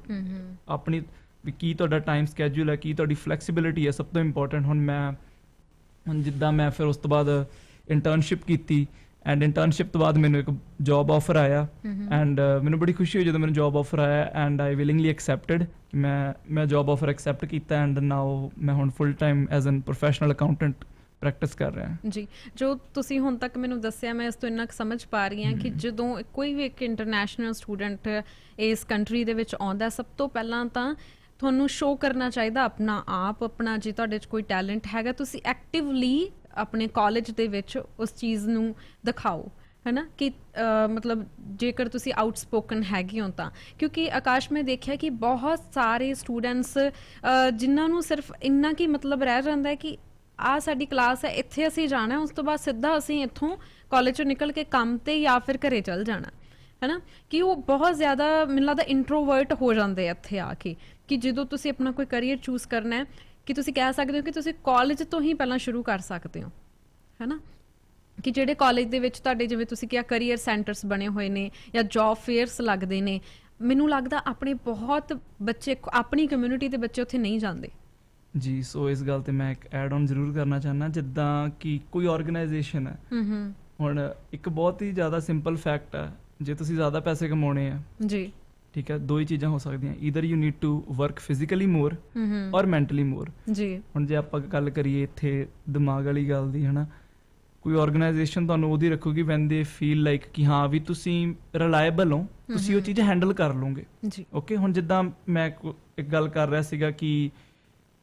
ਆਪਣੀ, ਵੀ ਕੀ ਤੁਹਾਡਾ ਟਾਈਮ ਸਕੈਜੂਲ ਹੈ, ਕੀ ਤੁਹਾਡੀ ਫਲੈਕਸੀਬਿਲਿਟੀ ਹੈ, ਸਭ ਤੋਂ ਇੰਪੋਰਟੈਂਟ। ਹੁਣ ਜਿੱਦਾਂ ਮੈਂ ਫਿਰ ਉਸ ਤੋਂ ਬਾਅਦ ਇੰਟਰਨਸ਼ਿਪ ਕੀਤੀ ਐਂਡ ਇੰਟਰਨਸ਼ਿਪ ਤੋਂ ਬਾਅਦ ਮੈਨੂੰ ਇੱਕ ਜੌਬ ਆਫਰ ਆਇਆ ਐਂਡ ਮੈਨੂੰ ਬੜੀ ਖੁਸ਼ੀ ਹੋਈ ਜਦੋਂ ਮੈਨੂੰ ਜੌਬ ਆਫਰ ਆਇਆ ਐਂਡ ਆਈ ਵਿਲਿੰਗਲੀ ਐਕਸੈਪਟਡ। ਮੈਂ ਜੌਬ ਆਫਰ ਐਕਸੈਪਟ ਕੀਤਾ ਐਂਡ ਨਾਓ ਮੈਂ ਹੁਣ full time as an professional accountant practice ਕਰ ਰਿਹਾ ਜੀ। ਜੋ ਤੁਸੀਂ ਹੁਣ ਤੱਕ ਮੈਨੂੰ ਦੱਸਿਆ, ਮੈਂ ਇਸ ਤੋਂ ਇੰਨਾ ਕੁ ਸਮਝ ਪਾ ਰਹੀ ਹਾਂ ਕਿ ਜਦੋਂ ਕੋਈ ਵੀ ਇੱਕ ਇੰਟਰਨੈਸ਼ਨਲ ਸਟੂਡੈਂਟ ਇਸ ਕੰਟਰੀ ਦੇ ਵਿੱਚ ਆਉਂਦਾ, ਸਭ ਤੋਂ ਪਹਿਲਾਂ ਤਾਂ ਤੁਹਾਨੂੰ ਸ਼ੋਅ ਕਰਨਾ ਚਾਹੀਦਾ ਆਪਣਾ ਆਪ, ਆਪਣਾ ਜੇ ਤੁਹਾਡੇ 'ਚ ਕੋਈ ਟੈਲੈਂਟ ਹੈਗਾ ਤੁਸੀਂ ਐਕਟਿਵਲੀ ਆਪਣੇ ਕਾਲਜ ਦੇ ਵਿੱਚ ਉਸ ਚੀਜ਼ ਨੂੰ ਦਿਖਾਓ, ਹੈ ਨਾ, ਕਿ ਮਤਲਬ ਜੇਕਰ ਤੁਸੀਂ ਆਊਟਸਪੋਕਨ ਹੈਗੇ ਹੋ ਤਾਂ। ਕਿਉਂਕਿ ਆਕਾਸ਼ ਮੈਂ ਦੇਖਿਆ ਕਿ ਬਹੁਤ ਸਾਰੇ ਸਟੂਡੈਂਟਸ ਜਿਨ੍ਹਾਂ ਨੂੰ ਸਿਰਫ ਇੰਨਾ ਕੀ ਮਤਲਬ ਰਹਿ ਜਾਂਦਾ ਹੈ ਕਿ ਆਹ ਸਾਡੀ ਕਲਾਸ ਹੈ, ਇੱਥੇ ਅਸੀਂ ਜਾਣਾ, ਉਸ ਤੋਂ ਬਾਅਦ ਸਿੱਧਾ ਅਸੀਂ ਇੱਥੋਂ ਕਾਲਜ 'ਚੋਂ ਨਿਕਲ ਕੇ ਕੰਮ 'ਤੇ ਜਾਂ ਫਿਰ ਘਰੇ ਚੱਲ ਜਾਣਾ, ਹੈ ਨਾ, ਕਿ ਉਹ ਬਹੁਤ ਜ਼ਿਆਦਾ ਮੈਨੂੰ ਲੱਗਦਾ ਇੰਟਰੋਵਰਟ ਹੋ ਜਾਂਦੇ ਆ ਇੱਥੇ ਆ ਕੇ। ਕਿ ਜਦੋਂ ਤੁਸੀਂ ਆਪਣਾ ਕੋਈ ਕਰੀਅਰ ਚੂਜ਼ ਕਰਨਾ ਹੈ ਕਿ ਤੁਸੀਂ ਕਹਿ ਸਕਦੇ ਹੋ ਕਿ ਤੁਸੀਂ ਕਾਲਜ ਤੋਂ ਹੀ ਪਹਿਲਾਂ ਸ਼ੁਰੂ ਕਰ ਸਕਦੇ ਹੋ, ਹੈ ਨਾ, ਕਿ ਜਿਹੜੇ ਕਾਲਜ ਦੇ ਵਿੱਚ ਤੁਹਾਡੇ ਜਿਵੇਂ ਤੁਸੀਂ ਕਿਹਾ ਕਰੀਅਰ ਸੈਂਟਰਸ ਬਣੇ ਹੋਏ ਨੇ ਜਾਂ ਜੌਬ ਫੇਅਰਸ ਲੱਗਦੇ ਨੇ, ਮੈਨੂੰ ਲੱਗਦਾ ਆਪਣੇ ਬਹੁਤ ਬੱਚੇ ਆਪਣੀ ਕਮਿਊਨਿਟੀ ਦੇ ਬੱਚੇ ਉੱਥੇ ਨਹੀਂ ਜਾਂਦੇ ਜੀ। ਸੋ ਇਸ ਗੱਲ ਤੇ ਮੈਂ ਇੱਕ ਐਡ ਔਨ ਜ਼ਰੂਰ ਕਰਨਾ ਚਾਹੁੰਦਾ, ਜਿੱਦਾਂ ਕਿ ਕੋਈ ਆਰਗੇਨਾਈਜੇਸ਼ਨ ਹੈ, ਹੁਣ ਇੱਕ ਬਹੁਤ ਹੀ ਜ਼ਿਆਦਾ ਸਿੰਪਲ ਫੈਕਟ ਹੈ, ਜੇ ਤੁਸੀਂ ਜ਼ਿਆਦਾ ਪੈਸੇ ਕਮਾਉਣੇ ਆ ਜੀ, ਠੀਕ ਹੈ, ਦੋ ਹੀ ਚੀਜ਼ਾਂ ਹੋ ਸਕਦੀਆਂ, either you need to work physically more or mentally ਮੋਰ ਜੀ। ਹੁਣ ਜੇ ਆਪਾਂ ਗੱਲ ਕਰੀਏ ਇੱਥੇ ਦਿਮਾਗ ਵਾਲੀ ਗੱਲ ਦੀ, ਹੈ ਨਾ, ਕੋਈ ਆਰਗੇਨਾਈਜੇਸ਼ਨ ਤੁਹਾਨੂੰ ਉਹਦੀ ਰੱਖੂਗੀ ਵੈਨ ਦੇ ਫੀਲ ਲਾਈਕ ਕਿ ਹਾਂ ਵੀ ਤੁਸੀਂ ਰਿਲਾਇਬਲ ਹੋ, ਤੁਸੀਂ ਉਹ ਚੀਜ਼ ਹੈਂਡਲ ਕਰ ਲਓਗੇ ਜੀ। ਓਕੇ, ਹੁਣ ਜਿੱਦਾਂ ਮੈਂ ਇੱਕ ਗੱਲ ਕਰ ਰਿਹਾ ਸੀਗਾ ਕਿ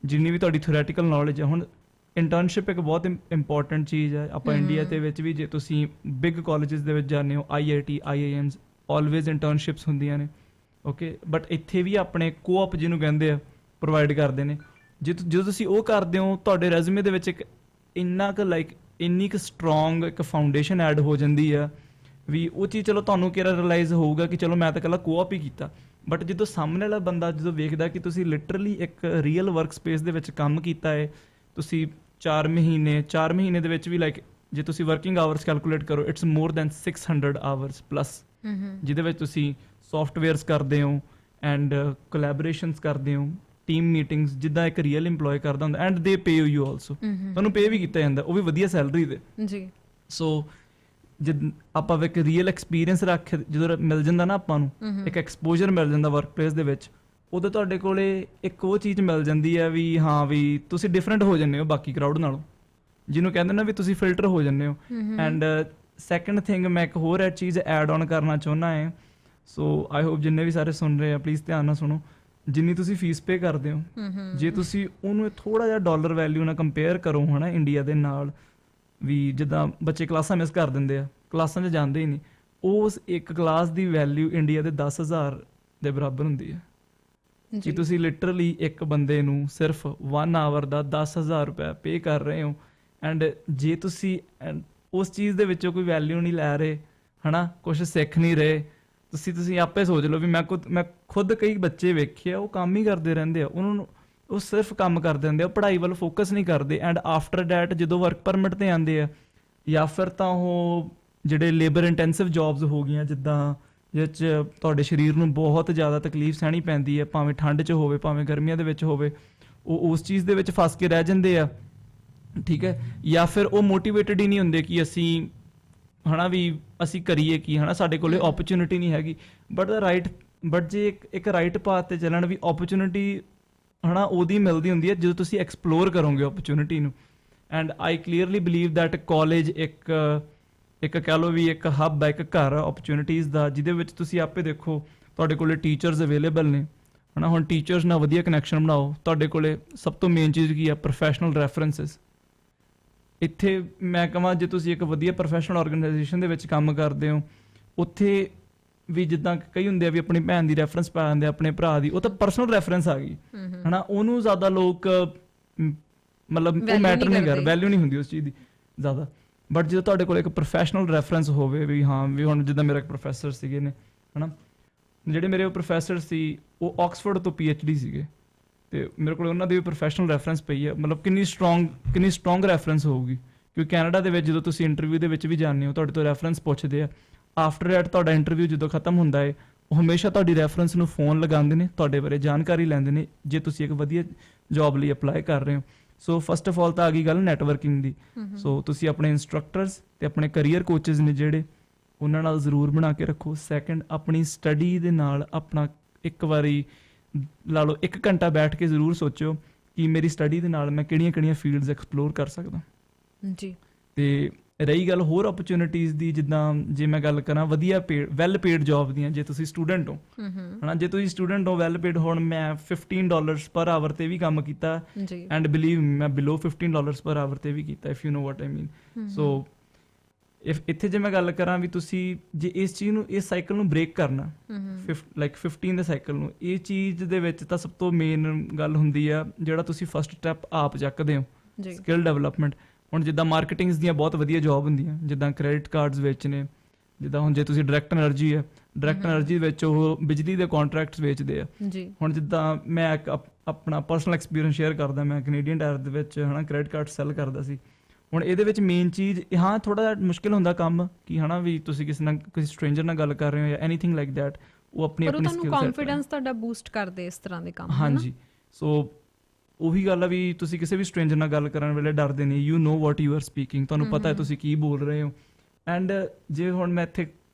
ਜਿੰਨੀ ਵੀ ਤੁਹਾਡੀ ਥਿਓਰੈਟੀਕਲ ਨੌਲੇਜ ਹੈ, ਹੁਣ ਇੰਟਰਨਸ਼ਿਪ ਇੱਕ ਬਹੁਤ ਇੰਪੋਰਟੈਂਟ ਚੀਜ਼ ਹੈ। ਆਪਾਂ ਇੰਡੀਆ ਦੇ ਵਿੱਚ ਵੀ ਜੇ ਤੁਸੀਂ ਬਿਗ ਕਾਲਜਿਸ ਦੇ ਵਿੱਚ ਜਾਂਦੇ ਹੋ, IIT IIMs ਆਲਵੇਜ਼ ਇੰਟਰਨਸ਼ਿਪਸ ਹੁੰਦੀਆਂ ਨੇ। ਓਕੇ, ਬਟ ਇੱਥੇ ਵੀ ਆਪਣੇ ਕੋਆਪ ਜਿਹਨੂੰ ਕਹਿੰਦੇ ਆ ਪ੍ਰੋਵਾਈਡ ਕਰਦੇ ਨੇ। ਜਦੋਂ ਤੁਸੀਂ ਉਹ ਕਰਦੇ ਹੋ ਤੁਹਾਡੇ ਰੈਜ਼ੂਮੇ ਦੇ ਵਿੱਚ ਇੱਕ ਇੰਨੀ ਕੁ ਸਟਰੋਂਗ ਇੱਕ ਫਾਊਂਡੇਸ਼ਨ ਐਡ ਹੋ ਜਾਂਦੀ ਆ ਵੀ ਉਹ ਚੀਜ਼ ਚਲੋ ਤੁਹਾਨੂੰ ਕਿਹੜਾ ਰਿਅਲਾਈਜ਼ ਹੋਊਗਾ ਕਿ ਚਲੋ ਮੈਂ ਤਾਂ ਇਕੱਲਾ ਕੋਆਪ ਹੀ ਕੀਤਾ, ਬਟ ਜਦੋਂ ਸਾਹਮਣੇ ਵਾਲਾ ਬੰਦਾ ਜਦੋਂ ਵੇਖਦਾ ਕਿ ਤੁਸੀਂ ਲਿਟਰਲੀ ਇੱਕ ਰੀਅਲ ਵਰਕ ਸਪੇਸ ਦੇ ਵਿੱਚ ਕੰਮ ਕੀਤਾ ਹੈ, ਤੁਸੀਂ 4 ਮਹੀਨੇ ਦੇ ਵਿੱਚ ਵੀ ਲਾਈਕ ਜੇ ਤੁਸੀਂ ਵਰਕਿੰਗ ਆਵਰਸ ਕੈਲਕੂਲੇਟ ਕਰੋ it's more than 600 hours plus, ਜਿਹਦੇ ਵਿੱਚ ਤੁਸੀਂ ਸੌਫਟਵੇਅਰਸ ਕਰਦੇ ਹੋ ਐਂਡ ਕੋਲੈਬੋਰੇਸ਼ਨਸ ਕਰਦੇ ਹੋ, ਟੀਮ ਮੀਟਿੰਗਸ, ਜਿੱਦਾਂ ਇੱਕ ਰੀਅਲ ਇੰਪਲੋਏ ਕਰਦਾ ਹੁੰਦਾ ਐਂਡ ਦੇ ਪੇ ਯੂ ਆਲਸੋ, ਤੁਹਾਨੂੰ ਪੇ ਵੀ ਕੀਤਾ ਜਾਂਦਾ, ਉਹ ਵੀ ਵਧੀਆ ਸੈਲਰੀ ਦੇ ਜੀ। ਸੋ ਜਦ ਆਪਾਂ ਇੱਕ ਰੀਅਲ ਐਕਸਪੀਰੀਅੰਸ ਰੱਖ ਜਦੋਂ ਮਿਲ ਜਾਂਦਾ ਨਾ ਆਪਾਂ ਨੂੰ, ਇੱਕ ਐਕਸਪੋਜ਼ਰ ਮਿਲ ਜਾਂਦਾ ਵਰਕ ਪਲੇਸ ਦੇ ਵਿੱਚ, ਉਦੋਂ ਤੁਹਾਡੇ ਕੋਲੇ ਇੱਕ ਉਹ ਚੀਜ਼ ਮਿਲ ਜਾਂਦੀ ਹੈ ਵੀ ਹਾਂ ਵੀ ਤੁਸੀਂ ਡਿਫਰੈਂਟ ਹੋ ਜਾਂਦੇ ਹੋ ਬਾਕੀ ਕਰਾਊਡ ਨਾਲੋਂ, ਜਿਹਨੂੰ ਕਹਿੰਦੇ ਨਾ ਵੀ ਤੁਸੀਂ ਫਿਲਟਰ ਹੋ ਜਾਂਦੇ ਹੋ। ਐਂਡ ਸੈਕੰਡ ਥਿੰਗ ਮੈਂ ਇੱਕ ਹੋਰ ਇਹ ਚੀਜ਼ ਐਡ ਔਨ ਕਰਨਾ ਚਾਹੁੰਦਾ ਹੈ, ਸੋ ਆਈ ਹੋਪ ਜਿੰਨੇ ਵੀ ਸਾਰੇ ਸੁਣ ਰਹੇ ਆ ਪਲੀਜ਼ ਧਿਆਨ ਨਾਲ ਸੁਣੋ। ਜਿੰਨੀ ਤੁਸੀਂ ਫੀਸ ਪੇ ਕਰਦੇ ਹੋ, ਜੇ ਤੁਸੀਂ ਉਹਨੂੰ ਥੋੜਾ ਜਿਹਾ ਡਾਲਰ ਵੈਲਿਊ ਨਾਲ ਕੰਪੇਅਰ ਕਰੋ ਹੈ ਨਾ ਇੰਡੀਆ ਦੇ ਨਾਲ, ਵੀ ਜਿੱਦਾਂ ਬੱਚੇ ਕਲਾਸਾਂ ਮਿਸ ਕਰ ਦਿੰਦੇ ਆ, ਕਲਾਸਾਂ 'ਚ ਜਾਂਦੇ ਹੀ ਨਹੀਂ, ਉਸ ਇੱਕ ਕਲਾਸ ਦੀ ਵੈਲਿਊ ਇੰਡੀਆ ਦੇ 10,000 ਦੇ ਬਰਾਬਰ ਹੁੰਦੀ ਹੈ ਕਿ ਤੁਸੀਂ ਲਿਟਰਲੀ ਇੱਕ ਬੰਦੇ ਨੂੰ ਸਿਰਫ 1 ਆਵਰ ਦਾ 10,000 ਰੁਪਏ ਪੇ ਕਰ ਰਹੇ ਹੋ। ਐਂਡ ਜੇ ਤੁਸੀਂ ਉਸ ਚੀਜ਼ ਦੇ ਵਿੱਚੋਂ ਕੋਈ ਵੈਲਿਊ ਨਹੀਂ ਲੈ ਰਹੇ, ਹੈ ਨਾ, ਕੁਛ ਸਿੱਖ ਨਹੀਂ ਰਹੇ, ਤੁਸੀਂ ਆਪੇ ਸੋਚ ਲਓ ਵੀ ਮੈਂ ਖੁਦ ਕਈ ਬੱਚੇ ਵੇਖੇ ਆ ਉਹ ਕੰਮ ਹੀ ਕਰਦੇ ਰਹਿੰਦੇ ਆ, ਉਹਨਾਂ ਨੂੰ ਉਹ ਸਿਰਫ ਕੰਮ ਕਰਦੇ ਰਹਿੰਦੇ ਆ, ਪੜ੍ਹਾਈ ਵੱਲ ਫੋਕਸ ਨਹੀਂ ਕਰਦੇ। ਐਂਡ ਆਫਟਰ ਡੈਟ ਜਦੋਂ ਵਰਕ ਪਰਮਿਟ 'ਤੇ ਆਉਂਦੇ ਆ ਜਾਂ ਫਿਰ ਤਾਂ ਉਹ ਜਿਹੜੇ ਲੇਬਰ ਇੰਟੈਂਸਿਵ ਜੌਬਸ ਹੋ ਗਈਆਂ ਜਿੱਦਾਂ ਜਿਹ 'ਚ ਤੁਹਾਡੇ ਸਰੀਰ ਨੂੰ ਬਹੁਤ ਜ਼ਿਆਦਾ ਤਕਲੀਫ ਸਹਿਣੀ ਪੈਂਦੀ ਹੈ, ਭਾਵੇਂ ਠੰਡ 'ਚ ਹੋਵੇ ਭਾਵੇਂ ਗਰਮੀਆਂ ਦੇ ਵਿੱਚ ਹੋਵੇ, ਉਹ ਉਸ ਚੀਜ਼ ਦੇ ਵਿੱਚ ਫਸ ਕੇ ਰਹਿ ਜਾਂਦੇ ਆ, ਠੀਕ ਹੈ। ਜਾਂ ਫਿਰ ਉਹ ਮੋਟੀਵੇਟਡ ਹੀ ਨਹੀਂ ਹੁੰਦੇ ਕਿ ਅਸੀਂ ਹੈ ਨਾ ਵੀ ਅਸੀਂ ਕਰੀਏ ਕੀ, ਹੈ ਨਾ, ਸਾਡੇ ਕੋਲ ਓਪਰਚੁਨਿਟੀ ਨਹੀਂ ਹੈਗੀ। ਬਟ ਜੇ ਇੱਕ ਰਾਈਟ ਪਾਥ 'ਤੇ ਚੱਲਣ, ਵੀ ਓਪਰਚੁਨਿਟੀ ਹਨਾ ਉਹਦੀ ਮਿਲਦੀ ਹੁੰਦੀ ਹੈ ਜਦੋਂ ਤੁਸੀਂ ਐਕਸਪਲੋਰ ਕਰੋਗੇ ਓਪਰਚੁਨਿਟੀ ਨੂੰ। And I clearly believe that college ਇੱਕ ਕਹਿ ਲਓ ਵੀ ਇੱਕ ਹੱਬ ਹੈ, ਇੱਕ ਘਰ ਆ ਓਪਰਚੁਨਿਟੀਜ਼ ਦਾ, ਜਿਹਦੇ ਵਿੱਚ ਤੁਸੀਂ ਆਪੇ ਦੇਖੋ ਤੁਹਾਡੇ ਕੋਲੇ ਟੀਚਰਸ ਅਵੇਲੇਬਲ ਨੇ ਹਨਾ। ਹੁਣ ਟੀਚਰਸ ਨਾਲ ਵਧੀਆ ਕਨੈਕਸ਼ਨ ਬਣਾਓ। ਤੁਹਾਡੇ ਕੋਲੇ ਸਭ ਤੋਂ ਮੇਨ ਚੀਜ਼ ਕੀ ਆ? Professional references. ਇੱਥੇ ਮੈਂ ਕਹਾਂ ਜੇ ਤੁਸੀਂ ਇੱਕ ਵਧੀਆ ਪ੍ਰੋਫੈਸ਼ਨਲ ਆਰਗੇਨਾਈਜੇਸ਼ਨ ਦੇ ਵਿੱਚ ਕੰਮ ਕਰਦੇ ਹੋ, ਉੱਥੇ ਵੀ ਜਿੱਦਾਂ ਕਈ ਹੁੰਦੇ ਆ ਵੀ ਆਪਣੀ ਭੈਣ ਦੀ ਰੈਫਰੈਂਸ ਪਾ ਦਿੰਦੇ, ਆਪਣੇ ਭਰਾ ਦੀ, ਉਹ ਤਾਂ ਪਰਸਨਲ ਰੈਫਰੈਂਸ ਆ ਗਈ ਹਨਾ। ਉਹਨੂੰ ਜ਼ਿਆਦਾ ਲੋਕ ਮਤਲਬ ਉਹ ਮੈਟਰ ਨਹੀਂ ਕਰ, ਵੈਲਿਊ ਨਹੀਂ ਹੁੰਦੀ ਉਸ ਚੀਜ਼ ਦੀ ਜ਼ਿਆਦਾ। ਬਟ ਜਦੋਂ ਤੁਹਾਡੇ ਕੋਲ ਇੱਕ ਪ੍ਰੋਫੈਸ਼ਨਲ ਰੈਫਰੈਂਸ ਹੋਵੇ ਵੀ ਹਾਂ ਵੀ ਹੁਣ ਜਿੱਦਾਂ ਮੇਰਾ ਇੱਕ ਪ੍ਰੋਫੈਸਰ ਸੀਗੇ ਨੇ ਹਨਾ, ਜਿਹੜੇ ਮੇਰੇ ਉਹ ਪ੍ਰੋਫੈਸਰ ਸੀ ਉਹ ਆਕਸਫੋਰਡ ਤੋਂ PhD ਸੀਗੇ, ਤੇ ਮੇਰੇ ਕੋਲ ਉਹਨਾਂ ਦੀ ਵੀ ਪ੍ਰੋਫੈਸ਼ਨਲ ਰੈਫਰੈਂਸ ਪਈ ਹੈ। ਮਤਲਬ ਕਿੰਨੀ ਸਟਰੋਂਗ ਰੈਫਰੈਂਸ ਹੋਊਗੀ, ਕਿਉਂਕਿ ਕੈਨੇਡਾ ਦੇ ਵਿੱਚ ਜਦੋਂ ਤੁਸੀਂ ਇੰਟਰਵਿਊ ਦੇ ਵਿੱਚ ਵੀ ਜਾਂਦੇ ਹੋ ਤੁਹਾਡੇ ਤੋਂ ਰੈਫਰੈਂਸ ਪੁੱਛਦੇ ਆ। ਆਫਟਰ ਦੈਟ ਤੁਹਾਡਾ ਇੰਟਰਵਿਊ ਜਦੋਂ ਖਤਮ ਹੁੰਦਾ ਹੈ, ਉਹ ਹਮੇਸ਼ਾ ਤੁਹਾਡੀ ਰੈਫਰੈਂਸ ਨੂੰ ਫੋਨ ਲਗਾਉਂਦੇ ਨੇ, ਤੁਹਾਡੇ ਬਾਰੇ ਜਾਣਕਾਰੀ ਲੈਂਦੇ ਨੇ ਜੇ ਤੁਸੀਂ ਇੱਕ ਵਧੀਆ ਜੌਬ ਲਈ ਅਪਲਾਈ ਕਰ ਰਹੇ ਹੋ। ਸੋ ਫਸਟ ਆਫ ਆਲ ਤਾਂ ਆ ਗਈ ਗੱਲ ਨੈਟਵਰਕਿੰਗ ਦੀ। ਸੋ ਤੁਸੀਂ ਆਪਣੇ ਇੰਸਟਰਕਟਰਸ ਤੇ ਆਪਣੇ ਕਰੀਅਰ ਕੋਚਸ ਨੇ ਜਿਹੜੇ, ਉਹਨਾਂ ਨਾਲ ਜ਼ਰੂਰ ਬਣਾ ਕੇ ਰੱਖੋ। ਸੈਕੰਡ, ਆਪਣੀ ਸਟੱਡੀ ਦੇ ਨਾਲ ਆਪਣਾ ਇੱਕ ਵਾਰੀ ਲਾ ਲਓ 1 ਘੰਟਾ ਬੈਠ ਕੇ ਜ਼ਰੂਰ ਸੋਚੋ ਕਿ ਮੇਰੀ ਸਟੱਡੀ ਦੇ ਨਾਲ ਮੈਂ ਕਿਹੜੀਆਂ ਫੀਲਡਸ ਐਕਸਪਲੋਰ ਕਰ ਸਕਦਾ ਜੀ। ਤੇ ਰਹੀ ਗੱਲ ਹੋਰ ਓਪਰਚੁਨਿਟੀਜ਼ ਦੀ, ਜਿੱਦਾਂ ਜੇ ਮੈਂ ਗੱਲ ਕਰਾਂ ਵਧੀਆ ਵੈਲ ਪੇਡ ਜੌਬ ਦੀਆਂ, ਜੇ ਤੁਸੀਂ ਸਟੂਡੈਂਟ ਹੋ ਹਨਾ, ਜੇ ਤੁਸੀਂ ਸਟੂਡੈਂਟ ਹੋ ਵੈਲ ਪੇਡ, ਹੁਣ ਮੈਂ $15 ਪਰ ਆਵਰ ਤੇ ਵੀ ਕੰਮ ਕੀਤਾ ਐਂਡ ਬਿਲੀਵ ਮੈਂ ਬਿਲੋ $15 ਪਰ ਆਵਰ ਤੇ ਵੀ ਕੀਤਾ, ਇਫ ਯੂ ਨੋ ਵਾਟ ਆਈ ਮੀਨ। ਸੋ ਇੱਥੇ ਜੇ ਮੈਂ ਗੱਲ ਕਰਾਂ ਵੀ ਤੁਸੀਂ ਜੇ ਇਸ ਚੀਜ਼ ਨੂੰ, ਇਸ ਸਾਈਕਲ ਨੂੰ ਬ੍ਰੇਕ ਕਰਨਾ, ਲਾਈਕ 15 ਦੇ ਸਾਈਕਲ ਨੂੰ, ਇਹ ਚੀਜ਼ ਦੇ ਵਿੱਚ ਤਾਂ ਸਭ ਤੋਂ ਮੇਨ ਗੱਲ ਹੁੰਦੀ ਆ ਜਿਹੜਾ ਤੁਸੀਂ ਫਸਟ ਸਟੈਪ ਆਪ ਚੱਕਦੇ ਹੋ, ਸਕਿੱਲ ਡਿਵੈਲਪਮੈਂਟ। ਹੁਣ ਜਿੱਦਾਂ ਮਾਰਕੀਟਿੰਗਸ ਦੀਆਂ ਬਹੁਤ ਵਧੀਆ ਜੌਬ ਹੁੰਦੀਆਂ, ਜਿੱਦਾਂ ਕ੍ਰੈਡਿਟ ਕਾਰਡਸ ਵੇਚਣੇ, ਜਿੱਦਾਂ ਹੁਣ ਜੇ ਤੁਸੀਂ ਡਾਇਰੈਕਟ એનર્ਜੀ ਹੈ, ਡਾਇਰੈਕਟ એનર્ਜੀ ਵਿੱਚ ਉਹ ਬਿਜਲੀ ਦੇ ਕੰਟਰੈਕਟਸ ਵੇਚਦੇ ਆ। ਹੁਣ ਜਿੱਦਾਂ ਮੈਂ ਇੱਕ ਆਪਣਾ ਪਰਸਨਲ ਐਕਸਪੀਰੀਅੰਸ ਸ਼ੇਅਰ ਕਰਦਾ, ਮੈਂ ਕੈਨੇਡੀਅਨ ਟਾਇਰ ਦੇ ਵਿੱਚ ਹਨਾ ਕ੍ਰੈਡਿਟ ਕਾਰਡ ਸੈੱਲ ਕਰਦਾ ਸੀ। ਹੁਣ ਇਹਦੇ ਵਿੱਚ ਮੇਨ ਚੀਜ਼, ਹਾਂ ਥੋੜਾ ਜਿਹਾ ਮੁਸ਼ਕਿਲ ਹੁੰਦਾ ਕੰਮ ਕਿ ਹਨਾ ਵੀ ਤੁਸੀਂ ਕਿਸੇ ਸਟ੍ਰੇਂਜਰ ਨਾਲ ਗੱਲ ਕਰ ਰਹੇ ਹੋ ਜਾਂ ਐਨੀਥਿੰਗ ਲਾਈਕ ਦੈਟ, ਉਹ ਆਪਣੀ ਸਕਿੱਲ ਸੈਟ ਕੌਨਫੀਡੈਂਸ ਤੁਹਾਡਾ ਬੂਸਟ ਕਰਦੇ ਇਸ ਤਰ੍ਹਾਂ ਦੇ ਕੰਮ। ਹਾਂਜੀ, ਸੋ ਉਹੀ ਗੱਲ ਆ ਵੀ ਤੁਸੀਂ ਕਿਸੇ ਵੀ ਸਟ੍ਰੇਂਜਰ ਨਾਲ ਗੱਲ ਕਰਨ ਵੇਲੇ ਡਰਦੇ ਨਹੀਂ, you know what you are speaking, ਤੁਹਾਨੂੰ ਪਤਾ ਹੈ ਤੁਸੀਂ ਕੀ ਬੋਲ ਰਹੇ ਹੋ। ਐਂਡ ਜੇ ਹੁਣ ਮੈਂ ਇੱਥੇ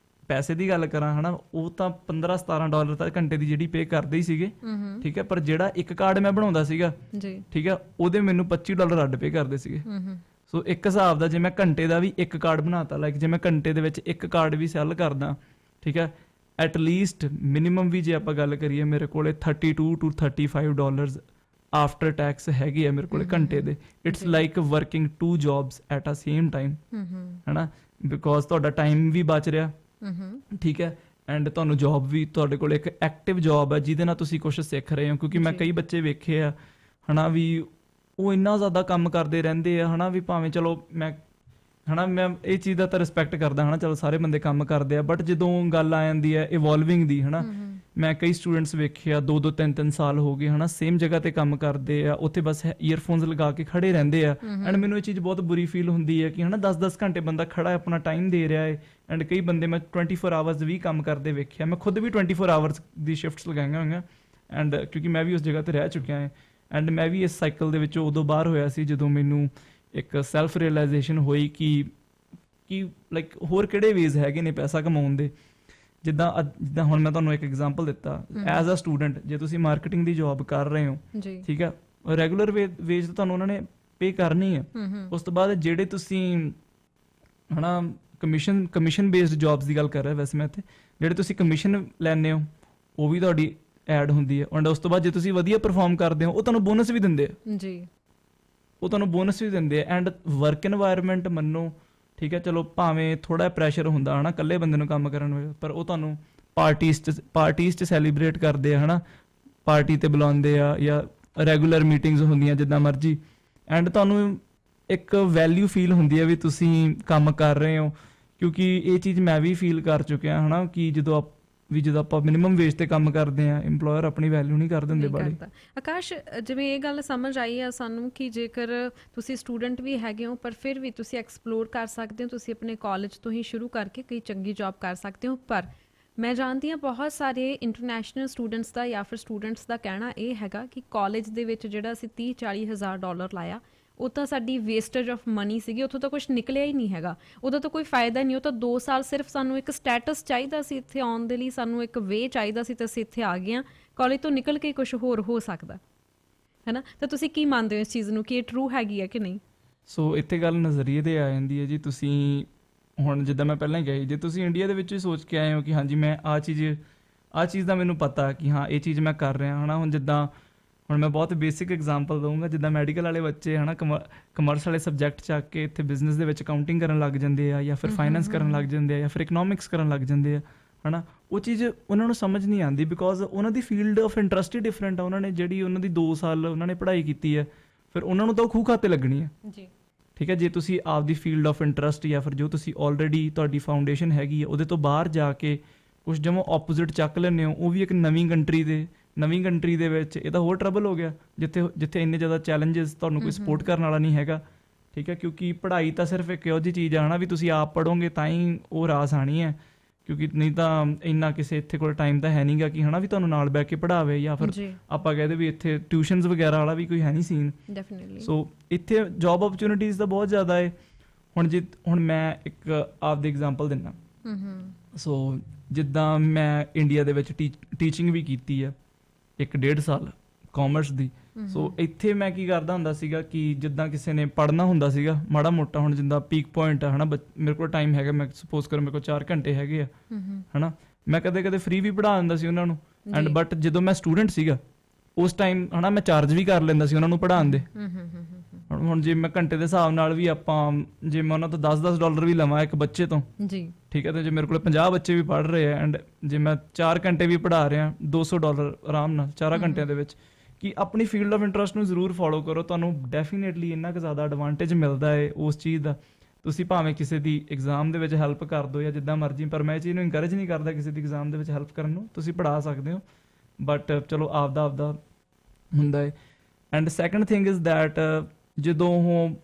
ਪੈਸੇ ਦੀ ਗੱਲ ਕਰਾਂ ਹਨਾ, ਉਹ ਤਾਂ $15-17 ਤਾਂ ਘੰਟੇ ਦੀ ਜਿਹੜੀ ਪੇ ਕਰਦੇ ਹੀ ਸੀਗੇ, ਠੀਕ ਹੈ, ਪਰ ਜਿਹੜਾ ਇੱਕ ਕਾਰਡ ਮੈਂ ਬਣਾਉਂਦਾ ਸੀਗਾ ਠੀਕ ਹੈ, ਉਹਦੇ ਮੈਨੂੰ $25 ਅੱਡ ਪੇ ਕਰਦੇ ਸੀਗੇ। ਸੋ ਇੱਕ ਹਿਸਾਬ ਦਾ ਜੇ ਮੈਂ ਘੰਟੇ ਦਾ ਵੀ ਇੱਕ ਕਾਰਡ ਬਣਾਤਾ, ਲਾਈਕ ਜੇ ਮੈਂ ਘੰਟੇ ਦੇ ਵਿੱਚ ਇੱਕ ਕਾਰਡ ਵੀ ਸੈੱਲ ਕਰਦਾ, ਠੀਕ ਹੈ, ਐਟ ਲੀਸਟ ਮਿਨੀਮਮ ਵੀ ਜੇ ਆਪਾਂ ਗੱਲ ਕਰੀਏ ਮੇਰੇ ਕੋਲੇ $32 to $35 ਆਫਟਰ ਟੈਕਸ ਹੈਗੇ ਆ ਮੇਰੇ ਕੋਲੇ ਘੰਟੇ ਦੇ। It's like working 2 jobs at a same time ਹਨਾ, ਬਿਕੋਜ਼ ਤੁਹਾਡਾ ਟਾਈਮ ਵੀ ਬਚ ਰਿਹਾ, ਠੀਕ ਹੈ, ਐਂਡ ਤੁਹਾਨੂੰ ਜੌਬ ਵੀ, ਤੁਹਾਡੇ ਕੋਲ ਇੱਕ ਐਕਟਿਵ ਜੌਬ ਹੈ ਜਿਹਦੇ ਨਾਲ ਤੁਸੀਂ ਕੁਝ ਸਿੱਖ ਰਹੇ ਹੋ। ਕਿਉਂਕਿ ਮੈਂ ਕਈ ਬੱਚੇ ਵੇਖੇ ਆ ਹਨਾ ਵੀ ਉਹ ਇੰਨਾ ਜ਼ਿਆਦਾ ਕੰਮ ਕਰਦੇ ਰਹਿੰਦੇ ਆ ਹਨਾ, ਵੀ ਭਾਵੇਂ ਚਲੋ ਮੈਂ ਇਹ ਚੀਜ਼ ਦਾ ਤਾਂ ਰਿਸਪੈਕਟ ਕਰਦਾ ਹਨਾ, ਚਲੋ ਸਾਰੇ ਬੰਦੇ ਕੰਮ ਕਰਦੇ ਆ, ਬਟ ਜਦੋਂ ਗੱਲ ਆ ਜਾਂਦੀ ਹੈ ਇਵੋਲਵਿੰਗ ਦੀ ਹਨਾ, ਮੈਂ ਕਈ ਸਟੂਡੈਂਟਸ ਵੇਖੇ ਆ 2-2 3-3 ਸਾਲ ਹੋ ਗਏ ਹਨਾ, ਸੇਮ ਜਗ੍ਹਾ ਤੇ ਕੰਮ ਕਰਦੇ ਆ, ਉੱਥੇ ਬਸ ਈਅਰਫੋਨਸ ਲਗਾ ਕੇ ਖੜੇ ਰਹਿੰਦੇ ਆ। ਐਂਡ ਮੈਨੂੰ ਇਹ ਚੀਜ਼ ਬਹੁਤ ਬੁਰੀ ਫੀਲ ਹੁੰਦੀ ਹੈ ਕਿ ਹਨਾ 10-10 ਘੰਟੇ ਬੰਦਾ ਖੜਾ ਹੈ, ਆਪਣਾ ਟਾਈਮ ਦੇ ਰਿਹਾ ਹੈ। ਐਂਡ ਕਈ ਬੰਦੇ ਮੈਂ 24 ਆਵਰਸ ਵੀ ਕੰਮ ਕਰਦੇ ਵੇਖਿਆ, ਮੈਂ ਖੁਦ ਵੀ 24 ਆਵਰਸ ਦੀ ਸ਼ਿਫਟਸ ਲਗਾਈਆਂ ਹੋਈਆਂ, ਐਂਡ ਕਿਉਂਕਿ ਮੈਂ ਵੀ ਉਸ ਜਗ੍ਹਾ ਤੇ ਰਹਿ ਚੁੱਕਿਆ ਹਾਂ। ਐਂਡ ਮੈਂ ਵੀ ਇਸ ਸਾਈਕਲ ਦੇ ਵਿੱਚੋਂ ਉਦੋਂ ਬਾਹਰ ਹੋਇਆ ਸੀ ਜਦੋਂ ਮੈਨੂੰ ਇੱਕ ਸੈਲਫ ਰੀਅਲਾਈਜੇਸ਼ਨ ਹੋਈ ਕਿ ਲਾਈਕ ਹੋਰ ਕਿਹੜੇ ਵੇਜ਼ ਹੈਗੇ ਨੇ ਪੈਸਾ ਕਮਾਉਣ ਦੇ। ਜਿੱਦਾਂ ਹੁਣ ਮੈਂ ਤੁਹਾਨੂੰ ਇੱਕ ਐਗਜ਼ਾਮਪਲ ਦਿੱਤਾ, ਐਜ਼ ਅ ਸਟੂਡੈਂਟ ਜੇ ਤੁਸੀਂ ਮਾਰਕੀਟਿੰਗ ਦੀ ਜੌਬ ਕਰ ਰਹੇ ਹੋ, ਠੀਕ ਹੈ, ਰੈਗੂਲਰ ਵੇਜ ਤਾਂ ਤੁਹਾਨੂੰ ਉਹਨਾਂ ਨੇ ਪੇ ਕਰਨੀ ਹੈ। ਉਸ ਤੋਂ ਬਾਅਦ ਜਿਹੜੇ ਤੁਸੀਂ ਹਨਾ ਕਮਿਸ਼ਨ ਬੇਸਡ ਜੌਬਸ ਦੀ ਗੱਲ ਕਰ ਰਿਹਾ ਵੈਸੇ ਮੈਂ ਇੱਥੇ, ਜਿਹੜੇ ਤੁਸੀਂ ਕਮਿਸ਼ਨ ਲੈਂਦੇ ਹੋ ਉਹ ਵੀ ਤੁਹਾਡੀ ਐਡ ਹੁੰਦੀ ਹੈ। ਐਂਡ ਉਸ ਤੋਂ ਬਾਅਦ ਜੇ ਤੁਸੀਂ ਵਧੀਆ ਪਰਫਾਰਮ ਕਰਦੇ ਹੋ ਉਹ ਤੁਹਾਨੂੰ ਬੋਨਸ ਵੀ ਦਿੰਦੇ ਆ ਜੀ, ਉਹ ਤੁਹਾਨੂੰ ਬੋਨਸ ਵੀ ਦਿੰਦੇ ਆ। ਐਂਡ ਵਰਕ ਇਨਵਾਇਰਨਮੈਂਟ ਮੰਨੋ, ਠੀਕ ਹੈ, ਚਲੋ ਭਾਵੇਂ ਥੋੜਾ ਪ੍ਰੈਸ਼ਰ ਹੁੰਦਾ ਹਨਾ ਇਕੱਲੇ ਬੰਦੇ ਨੂੰ ਕੰਮ ਕਰਨ ਵੇਲੇ, ਪਰ ਉਹ ਤੁਹਾਨੂੰ ਪਾਰਟੀਜ਼ 'ਚ ਸੈਲੀਬ੍ਰੇਟ ਕਰਦੇ ਆ ਹਨਾ, ਪਾਰਟੀ ਤੇ ਬੁਲਾਉਂਦੇ ਆ ਜਾਂ ਰੈਗੂਲਰ ਮੀਟਿੰਗਸ ਹੁੰਦੀਆਂ ਜਿੱਦਾਂ ਮਰਜ਼ੀ। ਐਂਡ ਤੁਹਾਨੂੰ ਇੱਕ ਵੈਲਿਊ ਫੀਲ ਹੁੰਦੀ ਹੈ ਵੀ ਤੁਸੀਂ ਕੰਮ ਕਰ ਰਹੇ ਹੋ, ਕਿਉਂਕਿ ਇਹ ਚੀਜ਼ ਮੈਂ ਵੀ ਫੀਲ ਕਰ ਚੁੱਕਿਆ ਹਨਾ ਕਿ ਜਦੋਂ ਆਪਾਂ ਮਿਨੀਮਮ ਵੇਜ ਤੇ ਕੰਮ ਕਰਦੇ ਆ, ਇੰਪਲੋਇਰ ਆਪਣੀ ਵੈਲਿਊ ਨਹੀਂ ਕਰਦੇ ਹੁੰਦੇ ਬੜੀ। ਆਕਾਸ਼, ਜਿਵੇਂ ਇਹ ਗੱਲ ਸਮਝ ਆਈ ਆ ਸਾਨੂੰ ਕਿ ਜੇਕਰ ਤੁਸੀਂ ਸਟੂਡੈਂਟ ਵੀ ਹੈਗੇ ਹੋ ਪਰ ਫਿਰ ਵੀ ਤੁਸੀਂ ਐਕਸਪਲੋਰ ਕਰ ਸਕਦੇ ਹੋ, ਤੁਸੀਂ ਆਪਣੇ ਕਾਲਜ ਤੋਂ ਹੀ ਸ਼ੁਰੂ ਕਰਕੇ ਕਈ ਚੰਗੀ ਜੌਬ ਕਰ ਸਕਦੇ ਹੋ। ਪਰ ਮੈਂ ਜਾਣਦੀ ਹਾਂ ਬਹੁਤ ਸਾਰੇ ਇੰਟਰਨੈਸ਼ਨਲ ਸਟੂਡੈਂਟਸ ਦਾ ਜਾਂ ਫਿਰ ਸਟੂਡੈਂਟਸ ਦਾ ਕਹਿਣਾ ਇਹ ਹੈਗਾ ਕਿ ਕਾਲਜ ਦੇ ਵਿੱਚ ਜਿਹੜਾ ਅਸੀਂ $30-40 ਹਜ਼ਾਰ ਲਾਇਆ ਉਹ ਤਾਂ ਸਾਡੀ ਵੇਸਟੇਜ ਆਫ ਮਨੀ ਸੀਗੀ, ਉੱਥੋਂ ਤਾਂ ਕੁਝ ਨਿਕਲਿਆ ਹੀ ਨਹੀਂ ਹੈਗਾ, ਉਹਦਾ ਤਾਂ ਕੋਈ ਫਾਇਦਾ ਨਹੀਂ। ਉਹ ਤਾਂ 2 ਸਾਲ ਸਿਰਫ ਸਾਨੂੰ ਇੱਕ ਸਟੇਟਸ ਚਾਹੀਦਾ ਸੀ ਇੱਥੇ ਆਉਣ ਦੇ ਲਈ, ਸਾਨੂੰ ਇੱਕ ਵੇ ਚਾਹੀਦਾ ਸੀ ਤੇ ਅਸੀਂ ਇੱਥੇ ਆ ਗਏ ਹਾਂ, ਕਾਲਜ ਤੋਂ ਨਿਕਲ ਕੇ ਕੁਝ ਹੋਰ ਹੋ ਸਕਦਾ। ਹੈਨਾ। ਤਾਂ ਤੁਸੀਂ ਕੀ ਮੰਨਦੇ ਹੋ ਇਸ ਚੀਜ਼ ਨੂੰ ਕਿ ਇਹ ਟਰੂ ਹੈਗੀ ਹੈ ਕਿ ਨਹੀਂ? ਸੋ ਇੱਥੇ ਗੱਲ ਨਜ਼ਰੀਏ 'ਤੇ ਆ ਜਾਂਦੀ ਹੈ ਜੀ। ਤੁਸੀਂ ਹੁਣ ਜਿੱਦਾਂ ਮੈਂ ਪਹਿਲਾਂ ਹੀ ਕਿਹਾ ਸੀ, ਜੇ ਤੁਸੀਂ ਇੰਡੀਆ ਦੇ ਵਿੱਚ ਹੀ ਸੋਚ ਕੇ ਆਏ ਹੋ ਕਿ ਹਾਂਜੀ ਮੈਂ ਆਹ ਚੀਜ਼ ਦਾ ਮੈਨੂੰ ਪਤਾ ਕਿ ਹਾਂ ਇਹ ਚੀਜ਼ ਮੈਂ ਕਰ ਰਿਹਾ ਹੈ ਨਾ। ਹੁਣ ਮੈਂ ਬਹੁਤ ਬੇਸਿਕ ਐਗਜ਼ਾਮਪਲ ਦਊਂਗਾ, ਜਿੱਦਾਂ ਮੈਡੀਕਲ ਵਾਲੇ ਬੱਚੇ ਹੈ ਨਾ ਕਮਰਸ ਵਾਲੇ ਸਬਜੈਕਟ ਚੱਕ ਕੇ ਇੱਥੇ ਬਿਜ਼ਨਸ ਦੇ ਵਿੱਚ ਅਕਾਊਂਟਿੰਗ ਕਰਨ ਲੱਗ ਜਾਂਦੇ ਆ, ਜਾਂ ਫਿਰ ਫਾਈਨੈਂਸ ਕਰਨ ਲੱਗ ਜਾਂਦੇ ਆ, ਜਾਂ ਫਿਰ ਇਕਨੋਮਿਕਸ ਕਰਨ ਲੱਗ ਜਾਂਦੇ ਆ, ਹੈ ਨਾ। ਉਹ ਚੀਜ਼ ਉਹਨਾਂ ਨੂੰ ਸਮਝ ਨਹੀਂ ਆਉਂਦੀ ਬਿਕੋਜ਼ ਉਹਨਾਂ ਦੀ field of interest he different ਆ। ਉਹਨਾਂ ਨੇ ਜਿਹੜੀ ਉਹਨਾਂ ਦੀ 2 ਸਾਲ ਉਹਨਾਂ ਨੇ ਪੜ੍ਹਾਈ ਕੀਤੀ ਹੈ, ਫਿਰ ਉਹਨਾਂ ਨੂੰ ਤਾਂ ਉਹ ਖੂਹ ਖਾਤੇ ਲੱਗਣੀ ਹੈ ਜੀ। ਠੀਕ ਹੈ। ਜੇ ਤੁਸੀਂ ਆਪਦੀ ਫੀਲਡ ਆਫ ਇੰਟਰਸਟ ਜਾਂ ਫਿਰ ਜੋ ਤੁਸੀਂ ਆਲਰੇਡੀ ਤੁਹਾਡੀ ਫਾਊਂਡੇਸ਼ਨ ਹੈਗੀ ਹੈ ਉਹਦੇ ਤੋਂ ਬਾਹਰ ਜਾ ਕੇ ਕੁਛ ਜਮਾ ਆਪੋਜ਼ਿਟ ਚੱਕ ਲੈਂਦੇ ਹੋ, ਉਹ ਵੀ ਇੱਕ ਨਵੀਂ ਕੰਟਰੀ ਦੇ ਵਿੱਚ, ਇਹ ਤਾਂ ਹੋਰ ਟਰਬਲ ਹੋ ਗਿਆ ਜਿੱਥੇ ਇੰਨੇ ਜ਼ਿਆਦਾ ਚੈਲੰਜਸ, ਤੁਹਾਨੂੰ ਕੋਈ ਸਪੋਰਟ ਕਰਨ ਵਾਲਾ ਨਹੀਂ ਹੈਗਾ ਠੀਕ ਹੈ। ਕਿਉਂਕਿ ਪੜ੍ਹਾਈ ਤਾਂ ਸਿਰਫ ਇੱਕ ਇਹੋ ਜਿਹੀ ਚੀਜ਼ ਆ ਨਾ ਵੀ ਤੁਸੀਂ ਆਪ ਪੜ੍ਹੋਗੇ ਤਾਂ ਹੀ ਉਹ ਰਾਸ ਆਣੀ ਹੈ, ਕਿਉਂਕਿ ਨਹੀਂ ਤਾਂ ਇੰਨਾ ਕਿਸੇ ਇੱਥੇ ਕੋਲ ਟਾਈਮ ਤਾਂ ਹੈ ਨਹੀਂਗਾ ਕਿ ਹੈ ਨਾ ਵੀ ਤੁਹਾਨੂੰ ਨਾਲ ਬਹਿ ਕੇ ਪੜ੍ਹਾਵੇ, ਜਾਂ ਫਿਰ ਆਪਾਂ ਕਹਦੇ ਵੀ ਇੱਥੇ ਟਿਊਸ਼ਨਸ ਵਗੈਰਾ ਵਾਲਾ ਵੀ ਕੋਈ ਹੈ ਨਹੀਂ ਸੀਨ। ਡੈਫੀਨਿਟਲੀ। ਸੋ ਇੱਥੇ ਜੌਬ ਓਪਰਚੁਨਿਟੀਜ਼ ਤਾਂ ਬਹੁਤ ਜ਼ਿਆਦਾ ਹੈ। ਹੁਣ ਮੈਂ ਇੱਕ ਆਪਦੀ ਐਗਜ਼ਾਮਪਲ ਦਿੰਦਾ। ਸੋ ਜਿੱਦਾਂ ਮੈਂ ਇੰਡੀਆ ਦੇ ਵਿੱਚ ਟੀਚਿੰਗ ਵੀ ਕੀਤੀ ਹੈ 1.5 ਸਾਲ ਕਾਮਰਸ ਦੀ। ਸੋ ਇੱਥੇ ਮੈਂ ਕੀ ਕਰਦਾ ਹੁੰਦਾ ਸੀਗਾ ਕਿ ਜਿੱਦਾਂ ਕਿਸੇ ਨੇ ਪੜ੍ਹਨਾ ਹੁੰਦਾ ਸੀਗਾ ਮਾੜਾ ਮੋਟਾ, ਹੁਣ ਜਿੱਦਾਂ ਪੀਕ ਪੁਆਇੰਟ ਆ ਹੈ ਨਾ, ਮੇਰੇ ਕੋਲ ਟਾਈਮ ਹੈਗਾ, ਮੈਂ ਸਪੋਜ਼ ਕਰ ਮੇਰੇ ਕੋਲ 4 ਘੰਟੇ ਹੈਗੇ ਆ ਹੈ ਨਾ, ਮੈਂ ਕਦੇ ਫ੍ਰੀ ਵੀ ਪੜ੍ਹਾ ਦਿੰਦਾ ਸੀ ਉਹਨਾਂ ਨੂੰ। ਐਂਡ ਬਟ ਜਦੋਂ ਮੈਂ ਸਟੂਡੈਂਟ ਸੀਗਾ ਉਸ ਟਾਈਮ ਹੈ ਨਾ ਮੈਂ ਚਾਰਜ ਵੀ ਕਰ ਲੈਂਦਾ ਸੀ ਉਹਨਾਂ ਨੂੰ ਪੜ੍ਹਾਉਣ ਦੇ। ਹੁਣ ਜੇ ਮੈਂ ਘੰਟੇ ਦੇ ਹਿਸਾਬ ਨਾਲ ਵੀ ਜੇ ਮੈਂ ਉਹਨਾਂ ਤੋਂ $10 ਵੀ ਲਵਾਂ ਇੱਕ ਬੱਚੇ ਤੋਂ ਜੀ ਠੀਕ ਹੈ, ਤੇ ਜੇ ਮੇਰੇ ਕੋਲ 50 ਬੱਚੇ ਵੀ ਪੜ੍ਹ ਰਹੇ ਆ ਐਂਡ ਜੇ ਮੈਂ 4 ਘੰਟੇ ਵੀ ਪੜ੍ਹਾ ਰਿਹਾ, $200 ਆਰਾਮ ਨਾਲ 4 ਘੰਟਿਆਂ ਦੇ ਵਿੱਚ। ਕਿ ਆਪਣੀ ਫੀਲਡ ਆਫ ਇੰਟਰਸਟ ਨੂੰ ਜ਼ਰੂਰ ਫੋਲੋ ਕਰੋ, ਤੁਹਾਨੂੰ ਡੈਫੀਨੇਟਲੀ ਇੰਨਾ ਕੁ ਜ਼ਿਆਦਾ ਐਡਵਾਂਟੇਜ ਮਿਲਦਾ ਹੈ ਉਸ ਚੀਜ਼ ਦਾ। ਤੁਸੀਂ ਭਾਵੇਂ ਕਿਸੇ ਦੀ ਐਗਜ਼ਾਮ ਦੇ ਵਿੱਚ ਹੈਲਪ ਕਰ ਦਿਓ ਜਾਂ ਜਿੱਦਾਂ ਮਰਜ਼ੀ, ਪਰ ਮੈਂ ਇਹ ਚੀਜ਼ ਨੂੰ ਇਨਕਰੇਜ ਨਹੀਂ ਕਰਦਾ ਕਿਸੇ ਦੀ ਐਗਜ਼ਾਮ ਦੇ ਵਿੱਚ ਹੈਲਪ ਕਰਨ ਨੂੰ। ਤੁਸੀਂ ਪੜ੍ਹਾ ਸਕਦੇ ਹੋ ਬਟ ਚਲੋ ਆਪਦਾ ਹੁੰਦਾ ਹੈ। And second thing is that ਜਦੋਂ ਉਹ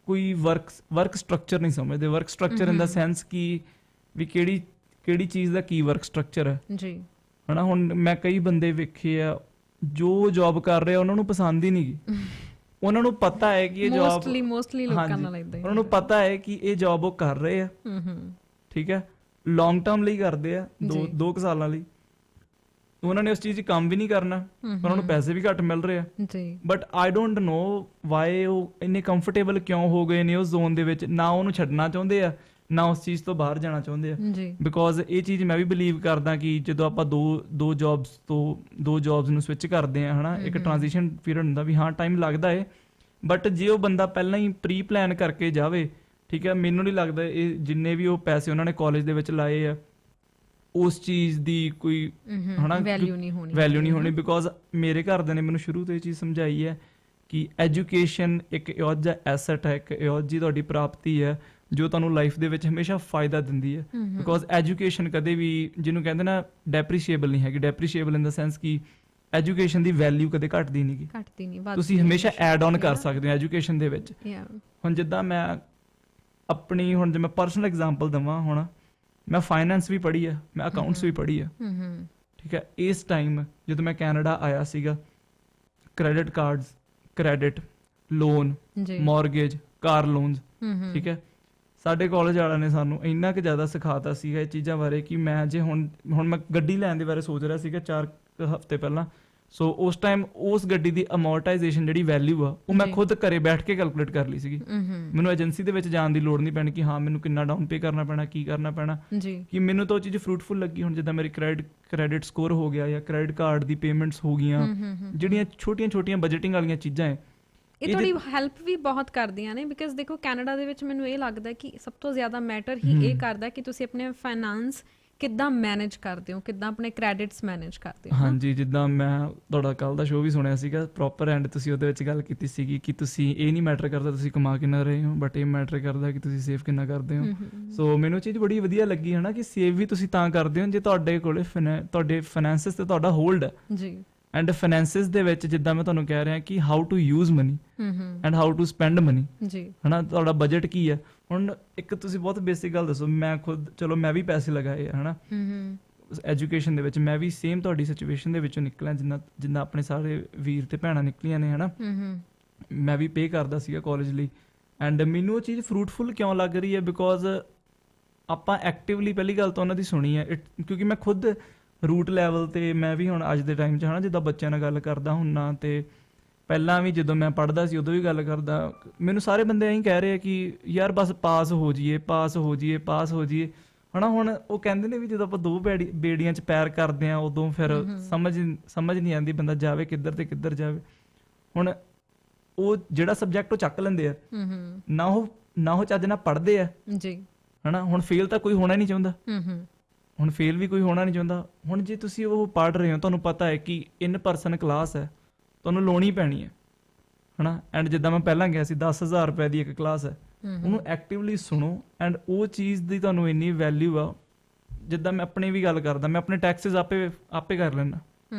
ਕੋਈ ਵਰਕ ਸਟਰਕਚਰ ਨਹੀਂ ਸਮਝਦੇ, ਵਰਕ ਸਟਰਕਚਰ ਇਨ ਦਾ ਸੈਂਸ ਕਿ ਵੀ ਕਿਹੜੀ ਚੀਜ਼ ਦਾ ਕੀ ਵਰਕ ਸਟਰਕਚਰ ਹੈ ਜੀ ਹੈ ਨਾ। ਹੁਣ ਮੈਂ ਕਈ ਬੰਦੇ ਵੇਖੇ ਆ ਜੋ ਜੌਬ ਕਰ ਰਹੇ ਆ ਉਹਨਾਂ ਨੂੰ ਪਸੰਦ ਹੀ ਨਹੀਂ ਗੀ। ਉਹਨਾਂ ਨੂੰ ਪਤਾ ਹੈ ਕਿ ਇਹ ਜੌਬ ਮੋਸਟਲੀ ਲੋਕਾਂ ਨਾਲ ਇਦਾਂ ਹੀ, ਉਹਨਾਂ ਨੂੰ ਪਤਾ ਹੈ ਕਿ ਇਹ ਜੌਬ ਉਹ ਕਰ ਰਹੇ ਆ ਠੀਕ ਹੈ, ਲੌਂਗ ਟਰਮ ਲਈ ਕਰਦੇ ਆ, 2 ਸਾਲਾਂ ਲਈ। ਉਹਨਾਂ ਨੇ ਉਸ ਚੀਜ਼ 'ਚ ਕੰਮ ਵੀ ਨਹੀਂ ਕਰਨਾ, ਉਹਨਾਂ ਨੂੰ ਪੈਸੇ ਵੀ ਘੱਟ ਮਿਲ ਰਹੇ ਆ ਜੀ। But I don't know why ਉਹ ਇੰਨੇ ਕੰਫਰਟੇਬਲ ਕਿਉਂ ਹੋ ਗਏ ਨੇ ਉਸ ਜ਼ੋਨ ਦੇ ਵਿੱਚ, ਨਾ ਉਹਨੂੰ ਛੱਡਣਾ ਚਾਹੁੰਦੇ ਆ ਨਾ ਉਸ ਚੀਜ਼ ਤੋਂ ਬਾਹਰ ਜਾਣਾ ਚਾਹੁੰਦੇ ਆ। ਬਿਕੋਜ਼ ਇਹ ਚੀਜ਼ ਮੈਂ ਵੀ ਬਿਲੀਵ ਕਰਦਾ ਕਿ ਜਦੋਂ ਆਪਾਂ ਦੋ ਜੌਬਸ ਨੂੰ ਸਵਿਚ ਕਰਦੇ ਆ ਹੈ ਨਾ, ਇੱਕ ਟ੍ਰਾਂਜੀਸ਼ਨ ਪੀਰੀਅਡ ਹੁੰਦਾ ਵੀ ਹਾਂ ਟਾਈਮ ਲੱਗਦਾ ਹੈ। ਬਟ ਜੇ ਉਹ ਬੰਦਾ ਪਹਿਲਾਂ ਹੀ ਪ੍ਰੀ ਪਲਾਨ ਕਰਕੇ ਜਾਵੇ ਠੀਕ ਹੈ, ਮੈਨੂੰ ਨਹੀਂ ਲੱਗਦਾ ਇਹ ਜਿੰਨੇ ਵੀ ਉਹ ਪੈਸੇ ਉਹਨਾਂ ਨੇ ਕਾਲਜ ਦੇ ਵਿੱਚ ਲਾਏ ਆ ਉਸ ਚੀਜ਼ ਦੀ ਕੋਈ ਹਨਾ ਵੈਲਿਊ ਨਹੀਂ ਹੋਣੀ। ਬਿਕੋਜ਼ ਮੇਰੇ ਘਰਦਿਆਂ ਨੇ ਮੈਨੂੰ ਸ਼ੁਰੂ ਤੋਂ ਇਹ ਚੀਜ਼ ਸਮਝਾਈ ਹੈ ਕਿ ਐਜੂਕੇਸ਼ਨ ਇੱਕ ਇਹੋ ਜਿਹਾ ਐਸੈਟ ਹੈ, ਇੱਕ ਇਹੋ ਜਿਹੀ ਤੁਹਾਡੀ ਪ੍ਰਾਪਤੀ ਹੈ ਜੋ ਤੁਹਾਨੂੰ ਲਾਈਫ ਦੇ ਵਿੱਚ ਹਮੇਸ਼ਾ ਫਾਇਦਾ ਦਿੰਦੀ ਹੈ। ਬਿਕੋਜ਼ ਐਜੂਕੇਸ਼ਨ ਕਦੇ ਵੀ ਜਿਹਨੂੰ ਕਹਿੰਦੇ ਨਾ ਡੈਪਰੀਸ਼ੀਏਬਲ ਨਹੀਂ ਹੈਗੀ। ਡੈਪਰੀਸ਼ੀਏਬਲ ਇਨ ਦਾ ਸੈਂਸ ਕਿ ਐਜੂਕੇਸ਼ਨ ਦੀ ਵੈਲਿਊ ਕਦੇ ਘਟਦੀ ਨਹੀਂ, ਤੁਸੀਂ ਹਮੇਸ਼ਾ ਐਡ ਆਨ ਕਰ ਸਕਦੇ ਹੋ ਐਜੂਕੇਸ਼ਨ ਦੇ ਵਿੱਚ। ਹੁਣ ਜਿੱਦਾਂ ਮੈਂ ਆਪਣੀ ਜੇ ਮੈਂ ਪਰਸਨਲ ਐਗਜ਼ਾਮਪਲ ਦੇਵਾਂ, ਹੁਣ ਮੈਂ ਫਾਈਨੈਂਸ ਵੀ ਪੜ੍ਹੀ ਆ, ਮੈਂ ਅਕਾਊਂਟਸ ਵੀ ਪੜ੍ਹੀ ਆ ਠੀਕ ਹੈ। ਇਸ ਟਾਈਮ ਜਦੋਂ ਮੈਂ ਕੈਨੇਡਾ ਆਇਆ ਸੀਗਾ, credit cards, credit loan, mortgage, car loans ਠੀਕ ਹੈ, ਸਾਡੇ ਕਾਲਜ ਵਾਲਿਆਂ ਨੇ ਸਾਨੂੰ ਇੰਨਾ ਕੁ ਜ਼ਿਆਦਾ ਸਿਖਾਤਾ ਸੀਗਾ ਇਹ ਚੀਜ਼ਾਂ ਬਾਰੇ ਕਿ ਮੈਂ ਜੇ ਹੁਣ ਮੈਂ ਗੱਡੀ ਲੈਣ ਦੇ ਬਾਰੇ ਸੋਚ ਰਿਹਾ ਸੀਗਾ 4 ਹਫ਼ਤੇ ਪਹਿਲਾਂ। ਸੋ ਉਸ ਟਾਈਮ ਉਸ ਗੱਡੀ ਦੀ ਅਮੋਰਟਾਈਜੇਸ਼ਨ ਜਿਹੜੀ ਵੈਲਿਊ ਆ ਉਹ ਮੈਂ ਖੁਦ ਘਰੇ ਬੈਠ ਕੇ ਕੈਲਕੂਲੇਟ ਕਰ ਲਈ ਸੀਗੀ। ਮੈਨੂੰ ਏਜੰਸੀ ਦੇ ਵਿੱਚ ਜਾਣ ਦੀ ਲੋੜ ਨਹੀਂ ਪੈਣੀ ਕਿ ਹਾਂ ਮੈਨੂੰ ਕਿੰਨਾ ਡਾਊਨ ਪੇ ਕਰਨਾ ਪੈਣਾ, ਕੀ ਕਰਨਾ ਪੈਣਾ, ਕਿ ਮੈਨੂੰ ਤਾਂ ਉਹ ਚੀਜ਼ ਫਰੂਟਫੁਲ ਲੱਗੀ। ਹੁਣ ਜਿੱਦਾਂ ਮੇਰੀ ਕ੍ਰੈਡਿਟ ਸਕੋਰ ਹੋ ਗਿਆ ਜਾਂ ਕ੍ਰੈਡਿਟ ਕਾਰਡ ਦੀ ਪੇਮੈਂਟਸ ਹੋ ਗਈਆਂ, ਜਿਹੜੀਆਂ ਛੋਟੀਆਂ ਬਜਟਿੰਗ ਵਾਲੀਆਂ ਚੀਜ਼ਾਂ ਹੈ, ਇਹ ਤੁਹਾਡੀ ਹੈਲਪ ਵੀ ਬਹੁਤ ਕਰਦੀਆਂ ਨੇ। ਬਿਕਾਜ਼ ਦੇਖੋ ਕੈਨੇਡਾ ਦੇ ਵਿੱਚ ਮੈਨੂੰ ਇਹ ਲੱਗਦਾ ਕਿ ਸਭ ਤੋਂ ਜ਼ਿਆਦਾ ਮੈਟਰ ਹੀ ਇਹ ਕਰਦਾ ਕਿ ਤੁਸੀਂ ਆਪਣੇ ਫਾਈਨਾਂਸ ਕਿੱਦਾਂ ਮੈਨੇਜ ਕਰਦੇ ਹੋ, ਕਿੱਦਾਂ ਆਪਣੇ ਕ੍ਰੈਡਿਟਸ ਮੈਨੇਜ ਕਰਦੇ ਹੋ। ਹਾਂਜੀ, ਜਿੱਦਾਂ ਮੈਂ ਤੁਹਾਡਾ ਕੱਲ ਦਾ ਸ਼ੋਅ ਵੀ ਸੁਣਿਆ ਸੀਗਾ ਪ੍ਰੋਪਰ, ਐਂਡ ਤੁਸੀਂ ਉਹਦੇ ਵਿੱਚ ਗੱਲ ਕੀਤੀ ਸੀਗੀ ਕਿ ਤੁਸੀਂ ਇਹ ਨਹੀਂ ਮੈਟਰ ਕਰਦਾ ਤੁਸੀਂ ਕਮਾ ਕਿੰਨਾ ਰਹੇ ਹੋ, ਬਟ ਇਹ ਮੈਟਰ ਕਰਦਾ ਕਿ ਤੁਸੀਂ ਸੇਵ ਕਿੰਨਾ ਕਰਦੇ ਹੋ। ਸੋ ਮੈਨੂੰ ਚੀਜ਼ ਬੜੀ ਵਧੀਆ ਲੱਗੀ ਹੈ ਨਾ ਕਿ ਸੇਵ ਵੀ ਤੁਸੀਂ ਤਾਂ ਕਰਦੇ ਹੋ ਜੇ ਤੁਹਾਡੇ ਕੋਲ ਤੁਹਾਡੇ ਫਾਈਨੈਂਸਿਸ ਤੇ ਤੁਹਾਡਾ ਹੋਲਡ ਹੈ ਜੀ। ਐਂਡ ਫਾਈਨੈਂਸਿਸ ਦੇ ਵਿੱਚ ਜਿੱਦਾਂ ਮੈਂ ਤੁਹਾਨੂੰ ਕਹਿ ਰਿਹਾ ਕਿ how to use money and how to spend money ਜੀ ਹੈ ਨਾ, ਤੁਹਾਡਾ ਬਜਟ ਕੀ ਹੈ। ਹੁਣ ਇੱਕ ਤੁਸੀਂ ਬਹੁਤ ਬੇਸਿਕ ਗੱਲ ਦੱਸੋ, ਮੈਂ ਖੁਦ ਚਲੋ ਮੈਂ ਵੀ ਪੈਸੇ ਲਗਾਏ ਹੈ ਨਾ ਐਜੂਕੇਸ਼ਨ ਦੇ ਵਿੱਚ, ਮੈਂ ਵੀ ਸੇਮ ਤੁਹਾਡੀ ਸਿਚੁਏਸ਼ਨ ਦੇ ਵਿੱਚੋਂ ਨਿਕਲਿਆ ਜਿੰਨਾ ਆਪਣੇ ਸਾਰੇ ਵੀਰ ਤੇ ਭੈਣਾਂ ਨਿਕਲੀਆਂ ਨੇ ਹੈ ਨਾ। ਮੈਂ ਵੀ ਪੇ ਕਰਦਾ ਸੀਗਾ ਕਾਲਜ ਲਈ, ਐਂਡ ਮੈਨੂੰ ਉਹ ਚੀਜ਼ ਫਰੂਟਫੁਲ ਕਿਉਂ ਲੱਗ ਰਹੀ ਹੈ ਬਿਕੋਜ਼ ਆਪਾਂ ਐਕਟਿਵਲੀ ਪਹਿਲੀ ਗੱਲ ਤਾਂ ਉਹਨਾਂ ਦੀ ਸੁਣੀ ਹੈ। ਕਿਉਂਕਿ ਮੈਂ ਖੁਦ ਰੂਟ ਲੈਵਲ ਤੇ ਮੈਂ ਵੀ ਹੁਣ ਅੱਜ ਦੇ ਟਾਈਮ 'ਚ ਹੈ ਨਾ ਜਿੱਦਾਂ ਬੱਚਿਆਂ ਨਾਲ ਗੱਲ ਕਰਦਾ ਹੁੰਨਾ ਤੇ ਪਹਿਲਾਂ ਵੀ ਜਦੋਂ ਮੈਂ ਪੜ੍ਹਦਾ ਸੀ ਉਦੋਂ ਵੀ ਗੱਲ ਕਰਦਾ, ਮੈਨੂੰ ਸਾਰੇ ਬੰਦੇ ਐਂ ਕਹਿ ਰਹੇ ਆ ਕਿ ਯਾਰ ਬਸ ਪਾਸ ਹੋ ਜਾਈਏ ਪਾਸ ਹੋ ਜਾਈਏ ਪਾਸ ਹੋ ਜਾਈਏ, ਹਨਾ। ਹੁਣ ਉਹ ਕਹਿੰਦੇ ਨੇ ਵੀ ਜਦੋਂ ਆਪਾਂ ਦੋ ਬੇੜੀਆਂ 'ਚ ਪੈਰ ਕਰਦੇ ਆ ਉਦੋਂ ਫਿਰ ਸਮਝ ਨਹੀਂ ਆਉਂਦੀ ਬੰਦਾ ਜਾਵੇ ਕਿੱਧਰ ਤੇ ਕਿੱਧਰ ਜਾਵੇ। ਹੁਣ ਉਹ ਜਿਹੜਾ ਸਬਜੈਕਟ ਉਹ ਚੱਕ ਲੈਂਦੇ ਆ, ਨਾ ਉਹ ਚੱਜ ਨਾਲ ਪੜ੍ਹਦੇ ਆ ਜੀ, ਹਨਾ। ਹੁਣ ਫੇਲ ਤਾਂ ਕੋਈ ਹੋਣਾ ਨਹੀਂ ਚਾਹੁੰਦਾ, ਹੁਣ ਫੇਲ ਵੀ ਕੋਈ ਹੋਣਾ ਨਹੀਂ ਚਾਹੁੰਦਾ। ਹੁਣ ਜੇ ਤੁਸੀਂ ਉਹ ਪੜ੍ਹ ਰਹੇ ਹੋ, ਤੁਹਾਨੂੰ ਪਤਾ ਹੈ ਕਿ ਇਨ ਪਰਸਨ ਕਲਾਸ ਹੈ, ਤੁਹਾਨੂੰ ਲਾਉਣੀ ਪੈਣੀ ਹੈ, ਹਨਾ। ਐਂਡ ਜਿੱਦਾਂ ਮੈਂ ਪਹਿਲਾਂ ਗਿਆ ਸੀ 10,000 ਰੁਪਏ ਦੀ ਇੱਕ ਕਲਾਸ ਹੈ, ਉਹਨੂੰ ਐਕਟਿਵਲੀ ਸੁਣੋ। ਐਂਡ ਉਹ ਚੀਜ਼ ਦੀ ਤੁਹਾਨੂੰ ਇੰਨੀ ਵੈਲਿਊ ਆ। ਜਿੱਦਾਂ ਮੈਂ ਆਪਣੀ ਵੀ ਗੱਲ ਕਰਦਾ, ਮੈਂ ਆਪਣੇ ਟੈਕਸਿਸ ਆਪੇ ਕਰ ਲੈਂਦਾ,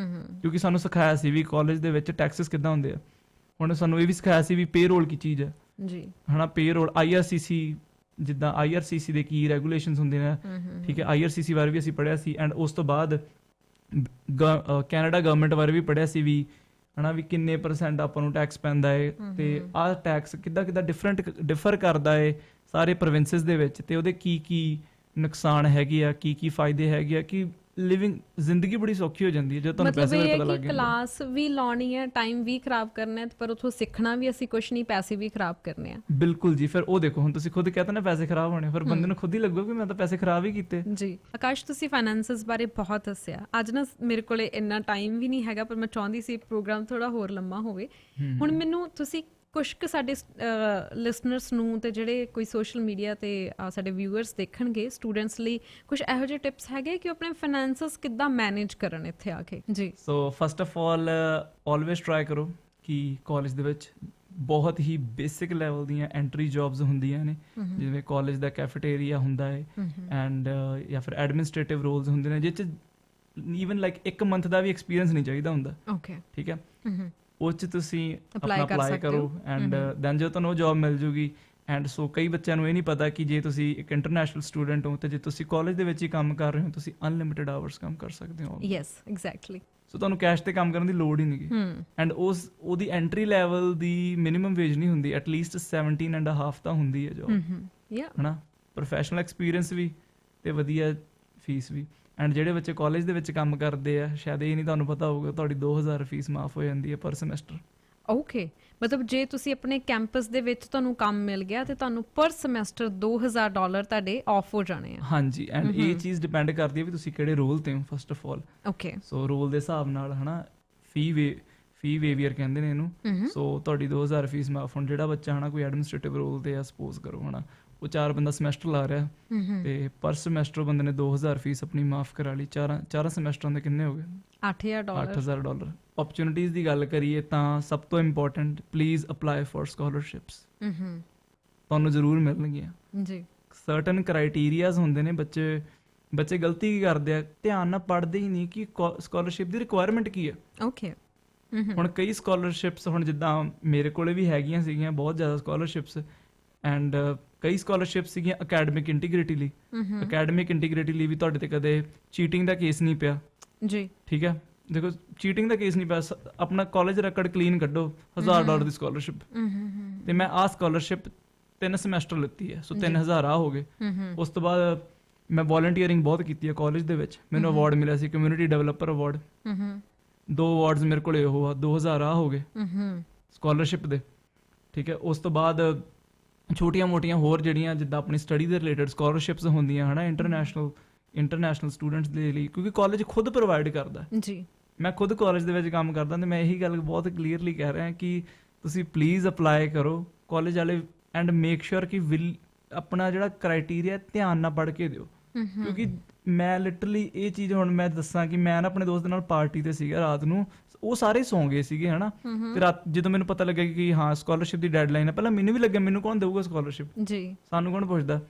ਕਿਉਂਕਿ ਸਾਨੂੰ ਸਿਖਾਇਆ ਸੀ ਵੀ ਕਾਲਜ ਦੇ ਵਿੱਚ ਟੈਕਸਿਸ ਕਿੱਦਾਂ ਹੁੰਦੇ ਆ। ਹੁਣ ਸਾਨੂੰ ਇਹ ਵੀ ਸਿਖਾਇਆ ਸੀ ਵੀ ਪੇਰੋਲ ਕੀ ਚੀਜ਼ ਹੈ ਜੀ, ਹਨਾ। ਪੇਰੋਲ IRCC, ਜਿੱਦਾਂ IRCC ਦੇ ਕੀ ਰੈਗੂਲੇਸ਼ਨਸ ਹੁੰਦੇ ਨੇ, ਠੀਕ ਹੈ। IRCC ਬਾਰੇ ਵੀ ਅਸੀਂ ਪੜ੍ਹਿਆ ਸੀ। ਐਂਡ ਉਸ ਤੋਂ ਬਾਅਦ ਕੈਨੇਡਾ ਗਵਰਨਮੈਂਟ ਬਾਰੇ ਵੀ ਪੜ੍ਹਿਆ ਸੀ ਵੀ, ਹਨਾ, ਵੀ ਕਿੰਨੇ % ਆਪਾਂ ਨੂੰ ਟੈਕਸ ਪੈਂਦਾ ਹੈ ਤੇ ਆਹ ਟੈਕਸ ਕਿੱਦਾਂ ਡਿਫਰ ਕਰਦਾ ਹੈ ਸਾਰੇ ਪ੍ਰੋਵਿੰਸਿਸ ਦੇ ਵਿੱਚ, ਤੇ ਉਹਦੇ ਕੀ ਨੁਕਸਾਨ ਹੈਗੇ ਆ, ਕੀ ਫਾਇਦੇ ਹੈਗੇ ਆ, ਕਿ ਲਿਵਿੰਗ ਜ਼ਿੰਦਗੀ ਬੜੀ ਸੌਖੀ ਹੋ ਜਾਂਦੀ ਹੈ ਜਦੋਂ ਤੁਹਾਨੂੰ ਪੈਸੇ ਦਾ ਪਤਾ ਲੱਗ ਗਿਆ। ਕਲਾਸ ਵੀ ਲਾਉਣੀ ਹੈ, ਟਾਈਮ ਵੀ ਖਰਾਬ ਕਰਨਾ ਹੈ, ਪਰ ਉਥੋਂ ਸਿੱਖਣਾ ਵੀ ਅਸੀਂ ਕੁਝ ਨਹੀਂ, ਪੈਸੇ ਵੀ ਖਰਾਬ ਕਰਨੇ ਆ। ਬਿਲਕੁਲ ਜੀ। ਫਿਰ ਉਹ ਦੇਖੋ, ਹੁਣ ਤੁਸੀਂ ਖੁਦ ਕਹਿੰਦੇ ਨਾ ਪੈਸੇ ਖਰਾਬ ਹੋਣੇ, ਫਿਰ ਬੰਦੇ ਨੂੰ ਖੁਦ ਹੀ ਲੱਗੂਗਾ ਕਿ ਮੈਂ ਤਾਂ ਪੈਸੇ ਖਰਾਬ ਹੀ ਕੀਤੇ। ਜੀ ਆਕਾਸ਼, ਤੁਸੀਂ ਫਾਈਨੈਂਸਸ ਬਾਰੇ ਬਹੁਤ ਦੱਸਿਆ। ਅੱਜ ਨਾ ਮੇਰੇ ਕੋਲੇ ਇੰਨਾ ਟਾਈਮ ਵੀ ਨਹੀਂ ਹੈਗਾ, ਪਰ ਮੈਂ ਚਾਹੁੰਦੀ ਸੀ ਪ੍ਰੋਗਰਾਮ ਥੋੜਾ ਹੋਰ ਲੰਮਾ ਹੋਵੇ। ਹੁਣ ਮੈਨੂੰ ਤੁਸੀਂ ਕੁਝ ਕੁ ਸਾਡੇ ਲਿਸਨਰਸ ਨੂੰ ਤੇ ਜਿਹੜੇ ਕੋਈ ਸੋਸ਼ਲ ਮੀਡੀਆ ਤੇ ਸਾਡੇ ਵਿਊਅਰਸ ਦੇਖਣਗੇ, ਸਟੂਡੈਂਟਸ ਲਈ ਕੁਝ ਇਹੋ ਜਿਹੇ ਟਿਪਸ ਹੈਗੇ ਕਿ ਆਪਣੇ ਫਾਈਨੈਂਸਸ ਕਿੱਦਾਂ ਮੈਨੇਜ ਕਰਨ ਇੱਥੇ ਆ ਕੇ? ਜੀ, so first of all always try ਕਰੋ ਕਿ ਕਾਲਜ ਦੇ ਵਿੱਚ ਬਹੁਤ ਹੀ ਬੇਸਿਕ ਲੈਵਲ ਦੀਆਂ ਐਂਟਰੀ ਜੌਬਸ ਹੁੰਦੀਆਂ ਨੇ, ਜਿਵੇਂ ਕਾਲਜ ਦਾ ਕੈਫੇਟੇਰੀਆ ਹੁੰਦਾ ਹੈ ਐਂਡ ਜਾਂ ਫਿਰ ਐਡਮਿਨਿਸਟ੍ਰੇਟਿਵ ਰੋਲਸ ਹੁੰਦੇ ਨੇ, ਜਿਹ 'ਚ ਈਵਨ ਲਾਈਕ 1 ਮੰਥ ਦਾ ਵੀ ਐਕਸਪੀਰੀਅੰਸ ਨਹੀਂ ਚਾਹੀਦਾ ਹੁੰਦਾ। ਓਕੇ, ਠੀਕ ਹੈ। ਉਹ 'ਚ ਤੁਸੀਂ ਆਪਣਾ ਅਪਲਾਈ ਕਰੋ ਐਂਡ ਦੈਨ ਜਦੋਂ ਤੁਹਾਨੂੰ ਉਹ ਜੌਬ ਮਿਲ ਜੂਗੀ। ਐਂਡ ਸੋ ਕਈ ਬੱਚਿਆਂ ਨੂੰ ਇਹ ਨਹੀਂ ਪਤਾ ਕਿ ਜੇ ਤੁਸੀਂ ਇੱਕ ਇੰਟਰਨੈਸ਼ਨਲ ਸਟੂਡੈਂਟ ਹੋ ਤੇ ਜੇ ਤੁਸੀਂ ਕਾਲਜ ਦੇ ਵਿੱਚ ਹੀ ਕੰਮ ਕਰ ਰਹੇ ਹੋ, ਤੁਸੀਂ ਅਨਲਿਮਿਟਿਡ ਆਵਰਸ ਕੰਮ ਕਰ ਸਕਦੇ ਹੋ। Yes, exactly. ਸੋ ਤੁਹਾਨੂੰ ਕੈਸ਼ ਤੇ ਕੰਮ ਕਰਨ ਦੀ ਲੋੜ ਹੀ ਨਹੀਂਗੀ। ਐਂਡ ਉਹਦੀ ਐਂਟਰੀ ਲੈਵਲ ਦੀ ਮਿਨੀਮਮ ਵੇਜ ਨਹੀਂ ਹੁੰਦੀ, ਐਟਲੀਸਟ 17.5 ਤਾਂ ਹੁੰਦੀ ਹੈ ਜੌਬ, ਹਨਾ। ਪ੍ਰੋਫੈਸ਼ਨਲ ਐਕਸਪੀਰੀਅੰਸ ਵੀ ਤੇ ਵਧੀਆ ਫੀਸ ਵੀ। ਐਂਡ ਜਿਹੜੇ ਬੱਚੇ ਕਾਲਜ ਦੇ ਵਿੱਚ ਕੰਮ ਕਰਦੇ ਆ, ਸ਼ਾਇਦ ਇਹ ਨਹੀਂ ਤੁਹਾਨੂੰ ਪਤਾ ਹੋਊਗਾ, ਤੁਹਾਡੀ 2,000 ਫੀਸ ਮਾਫ ਹੋ ਜਾਂਦੀ ਹੈ ਪਰ ਸਮੈਸਟਰ। ਓਕੇ, ਮਤਲਬ ਜੇ ਤੁਸੀਂ ਆਪਣੇ ਕੈਂਪਸ ਦੇ ਵਿੱਚ ਤੁਹਾਨੂੰ ਕੰਮ ਮਿਲ ਗਿਆ ਤੇ ਤੁਹਾਨੂੰ ਪਰ ਸਮੈਸਟਰ $2,000 ਤੁਹਾਡੇ ਆਫ ਹੋ ਜਾਣੇ ਆ। ਹਾਂਜੀ, ਐਂਡ ਇਹ ਚੀਜ਼ ਡਿਪੈਂਡ ਕਰਦੀ ਹੈ ਵੀ ਤੁਸੀਂ ਕਿਹੜੇ ਰੋਲ ਤੇ ਹੋ first of all. Okay, so role ਦੇ ਹਿਸਾਬ ਨਾਲ, ਹਨਾ, ਫੀ ਵੇਵੀਅਰ ਕਹਿੰਦੇ ਨੇ ਇਹਨੂੰ। ਸੋ ਤੁਹਾਡੀ 2,000 ਫੀਸ ਮਾਫ। ਹੁਣ ਜਿਹੜਾ ਬੱਚਾ, ਹਨਾ, ਕੋਈ ਐਡਮਿਨਿਸਟ੍ਰੇਟਿਵ ਰੋਲ ਤੇ ਆ ਸਪੋਜ਼ ਕਰੋ, ਹਨਾ, ਉਹ 4 ਬੰਦਾ ਸਮੈਸਟਰ ਲਾ ਰਿਹਾ ਤੇ ਪਰ ਸਮੈਸਟਰ ਬੰਦੇ ਨੇ 2,000 ਫੀਸ ਆਪਣੀ ਮਾਫ ਕਰਾ ਲਈ। 4 ਸਮੈਸਟਰਾਂ ਦੇ ਕਿੰਨੇ ਹੋ ਗਏ? $8,000। ਓਪਰਚੁਨਿਟੀਜ਼ ਦੀ ਗੱਲ ਕਰੀਏ ਤਾਂ ਸਭ ਤੋਂ important, please apply for scholarships. ਤੁਹਾਨੂੰ ਜ਼ਰੂਰ ਮਿਲਣਗੀਆਂ ਜੀ। ਸਰਟਨ ਕ੍ਰਾਈਟੇਰੀਆਜ਼ ਹੁੰਦੇ ਨੇ। ਬੱਚੇ ਗਲਤੀ ਕੀ ਕਰਦੇ ਆ, ਧਿਆਨ ਨਾਲ ਪੜ੍ਹਦੇ ਹੀ ਨਹੀਂ ਕਿ ਸਕੋਲਰਸ਼ਿਪ ਦੀ ਰਿਕੁਆਇਰਮੈਂਟ ਕੀ ਹੈ। ਓਕੇ, ਹੁਣ ਕਈ ਸਕੋਲਰਸ਼ਿਪਸ, ਹੁਣ ਜਿੱਦਾਂ ਮੇਰੇ ਕੋਲੇ ਵੀ ਹੈਗੀਆਂ ਸੀਗੀਆਂ ਬਹੁਤ ਜ਼ਿਆਦਾ ਸਕੋਲਰਸ਼ਿਪਸ, ਐਂਡ ਕਈ ਸਕੋਲਰਸ਼ਿਪ ਸੀਗੀਆਂ ਅਕੈਡਮਿਕ ਇੰਟੀਗ੍ਰਿਟੀ ਲਈ। ਅਕੈਡਮਿਕ ਇੰਟੀਗ੍ਰਿਟੀ ਲਈ ਵੀ ਤੁਹਾਡੇ ਤੇ ਕਦੇ ਚੀਟਿੰਗ ਦਾ ਕੇਸ ਨਹੀਂ ਪਿਆ ਜੀ, ਠੀਕ ਹੈ। ਦੇਖੋ, ਚੀਟਿੰਗ ਦਾ ਕੇਸ ਨਹੀਂ ਪਿਆ, ਆਪਣਾ ਕਾਲਜ ਰੈਕੋਰਡ ਕਲੀਨ ਕੱਢੋ, $1,000 ਦੀ ਸਕੋਲਰਸ਼ਿਪ। ਤੇ ਮੈਂ ਆਹ ਸਕੋਲਰਸ਼ਿਪ 3 ਸਮੈਸਟਰ ਲਿੱਤੀ ਹੈ, ਸੋ 3,000 ਆ ਹੋ ਗਏ। ਉਸ ਤੋਂ ਬਾਅਦ ਮੈਂ ਵੋਲੰਟੀਅਰਿੰਗ ਬਹੁਤ ਕੀਤੀ ਹੈ ਕਾਲਜ ਦੇ ਵਿੱਚ, ਮੈਨੂੰ ਅਵਾਰਡ ਮਿਲਿਆ ਸੀ, ਕਮਿਊਨਿਟੀ ਡਿਵੈਲਪਰ ਅਵਾਰਡ। 2 ਅਵਾਰਡਸ ਮੇਰੇ ਕੋਲ ਇਹੋ ਆ, 2,000 ਆ ਹੋ ਗਏ ਸਕੋਲਰਸ਼ਿਪ ਦੇ, ਠੀਕ ਹੈ। ਉਸ ਤੋਂ ਬਾਅਦ ਛੋਟੀਆਂ ਮੋਟੀਆਂ ਹੋਰ ਜਿਹੜੀਆਂ ਜਿੱਦਾਂ ਆਪਣੀ ਸਟੱਡੀ ਦੇ ਰਿਲੇਟਡ ਸਕੋਲਰਸ਼ਿਪਸ ਹੁੰਦੀਆਂ, ਹਨਾ, ਇੰਟਰਨੈਸ਼ਨਲ ਸਟੂਡੈਂਟਸ ਦੇ ਲਈ, ਕਿਉਂਕਿ ਕਾਲਜ ਖੁਦ ਪ੍ਰੋਵਾਈਡ ਕਰਦਾ ਜੀ। ਮੈਂ ਖੁਦ ਕਾਲਜ ਦੇ ਵਿੱਚ ਕੰਮ ਕਰਦਾ ਤੇ ਮੈਂ ਇਹੀ ਗੱਲ ਬਹੁਤ ਕਲੀਅਰਲੀ ਕਹਿ ਰਿਹਾ ਕਿ ਤੁਸੀਂ ਪਲੀਜ਼ ਅਪਲਾਈ ਕਰੋ ਕਾਲਜ ਵਾਲੇ, ਐਂਡ ਮੇਕ ਸ਼ੋਰ ਕਿ ਆਪਣਾ ਜਿਹੜਾ ਕ੍ਰਾਈਟੇਰੀਆ ਧਿਆਨ ਨਾਲ ਪੜ੍ਹ ਕੇ ਦਿਓ। ਕਿਉਂਕਿ ਮੈਂ ਲਿਟਰਲੀ ਇਹ ਚੀਜ਼, ਹੁਣ ਮੈਂ ਦੱਸਾਂ ਕਿ ਮੈਂ ਨਾ ਆਪਣੇ ਦੋਸਤ ਦੇ ਨਾਲ ਪਾਰਟੀ ਤੇ ਸੀਗਾ ਰਾਤ ਨੂੰ, ਉਹ ਸਾਰੇ ਸੌਂ ਗਏ ਸੀਗੇ, ਹਨਾ। ਤੇ ਰਾਤ ਜਦੋਂ ਮੈਨੂੰ ਪਤਾ ਲੱਗਾ ਕਿ ਹਾਂ ਸਕੋਲਰਸ਼ਿਪ ਦੀ ਡੈਡਲਾਈਨ ਹੈ, ਪਹਿਲਾਂ ਮੈਨੂੰ ਵੀ ਲੱਗਿਆ ਮੈਨੂੰ ਕੌਣ ਦੇਊਗਾ ਸਕੋਲਰਸ਼ਿਪ ਜੀ, ਸਾਨੂੰ ਕੌਣ ਪੁੱਛਦਾ,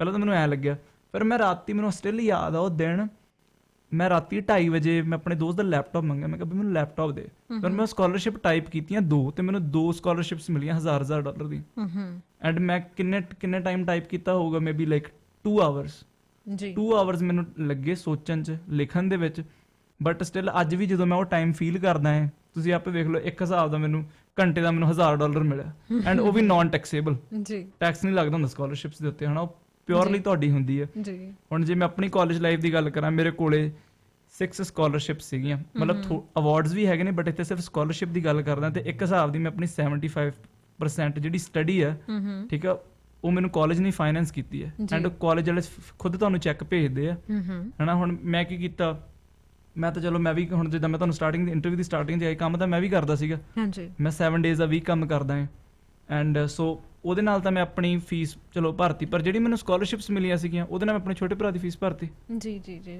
ਪਹਿਲਾਂ ਤਾਂ ਮੈਨੂੰ ਐਂ ਲੱਗਿਆ। ਫਿਰ ਮੈਂ ਰਾਤੀ, ਮੈਨੂੰ ਸਟਿਲ ਯਾਦ ਆ ਉਹ ਦਿਨ, ਮੈਂ ਰਾਤੀ 2:30 ਵਜੇ ਮੈਂ ਆਪਣੇ ਦੋਸਤ ਦਾ ਲੈਪਟਾਪ ਮੰਗਿਆ, ਮੈਂ ਕਿਹਾ ਵੀ ਮੈਨੂੰ ਲੈਪਟਾਪ ਦੇ। ਫਿਰ ਮੈਂ ਸਕੋਲਰਸ਼ਿਪ ਟਾਈਪ ਕੀਤੀਆਂ 2 ਤੇ ਮੈਨੂੰ 2 ਸਕੋਲਰਸ਼ਿਪਸ ਮਿਲੀਆਂ $1,000 ਦੀ। ਐਂਡ ਮੈਂ ਕਿੰਨੇ ਟਾਈਮ ਟਾਈਪ ਕੀਤਾ ਹੋਊਗਾ, ਮੇਬੀ ਲਾਈਕ 2 ਆਵਰਸ ਜੀ। 2 ਆਵਰਸ ਮੈਨੂੰ ਲੱਗੇ ਸੋਚਣ 'ਚ, ਲਿਖਣ ਦੇ ਵਿੱਚ। ਬਟ ਸਟਿਲ ਅੱਜ ਵੀ ਜਦੋਂ ਮੈਂ ਉਹ ਟਾਈਮ ਫੀਲ ਕਰਦਾ ਹੈ, ਤੁਸੀਂ ਆਪੇ ਵੇਖ ਲਓ, ਇੱਕ ਹਿਸਾਬ ਦਾ ਮੈਨੂੰ ਘੰਟੇ ਦਾ ਮੈਨੂੰ $1,000 ਮਿਲਿਆ, ਐਂਡ ਉਹ ਵੀ ਨਾਨ ਟੈਕਸੇਬਲ ਜੀ, ਟੈਕਸ ਨਹੀਂ ਲੱਗਦਾ ਹੁੰਦਾ ਸਕੋਲਰਸ਼ਿਪਸ ਦੇ ਉੱਤੇ, ਹਨਾ। ਉਹ ਪਿਓਰਲੀ ਤੁਹਾਡੀ ਹੁੰਦੀ ਹੈ ਜੀ। ਹੁਣ ਜੇ ਮੈਂ ਆਪਣੀ ਕਾਲਜ ਲਾਈਫ ਦੀ ਗੱਲ ਕਰਾਂ, ਮੇਰੇ ਕੋਲੇ 6 ਸਕੋਲਰਸ਼ਿਪਸ ਸੀਗੀਆਂ, ਮਤਲਬ ਅਵਾਰਡਸ ਵੀ ਹੈਗੇ ਨੇ, ਬਟ ਇੱਥੇ ਸਿਰਫ ਸਕੋਲਰਸ਼ਿਪ ਦੀ ਗੱਲ ਕਰਦਾ ਤੇ ਇੱਕ ਹਿਸਾਬ ਦੀ ਮੈਂ ਆਪਣੀ 75% ਜਿਹੜੀ ਸਟੱਡੀ ਆ, ਠੀਕ ਆ, ਉਹ ਮੈਨੂੰ ਕਾਲਜ ਨੇ ਫਾਈਨੈਂਸ ਕੀਤੀ ਹੈ। ਐਂਡ ਕਾਲਜ ਵਾਲੇ ਖੁਦ ਤੁਹਾਨੂੰ ਚੈੱਕ ਭੇਜਦੇ ਆ, ਹਨਾ। ਹੁਣ ਮੈਂ ਕੀ ਕੀਤਾ, ਮੈਂ ਤਾਂ ਚਲੋ ਮੈਂ ਵੀ ਹੁਣ ਜਿੱਦਾਂ ਮੈਂ ਤੁਹਾਨੂੰ ਸਟਾਰਟਿੰਗ ਇੰਟਰਵਿਊ ਦੀ ਸਟਾਰਟਿੰਗ 'ਚ ਆਈ, ਕੰਮ ਤਾਂ ਮੈਂ ਵੀ ਕਰਦਾ ਸੀਗਾ, ਮੈਂ 7 ਡੇਜ਼ a week ਕੰਮ ਕਰਦਾ ਹਾਂ। ਐਂਡ ਸੋ ਉਹਦੇ ਨਾਲ ਤਾਂ ਮੈਂ ਆਪਣੀ ਫੀਸ ਚਲੋ ਭਰਤੀ, ਪਰ ਜਿਹੜੀ ਮੈਨੂੰ ਸਕੋਲਰਸ਼ਿਪਸ ਮਿਲੀਆਂ ਸੀਗੀਆਂ ਉਹਦੇ ਨਾਲ ਮੈਂ ਆਪਣੇ ਛੋਟੇ ਭਰਾ ਦੀ ਫੀਸ ਭਰਤੀ। ਜੀ ਜੀ ਜੀ,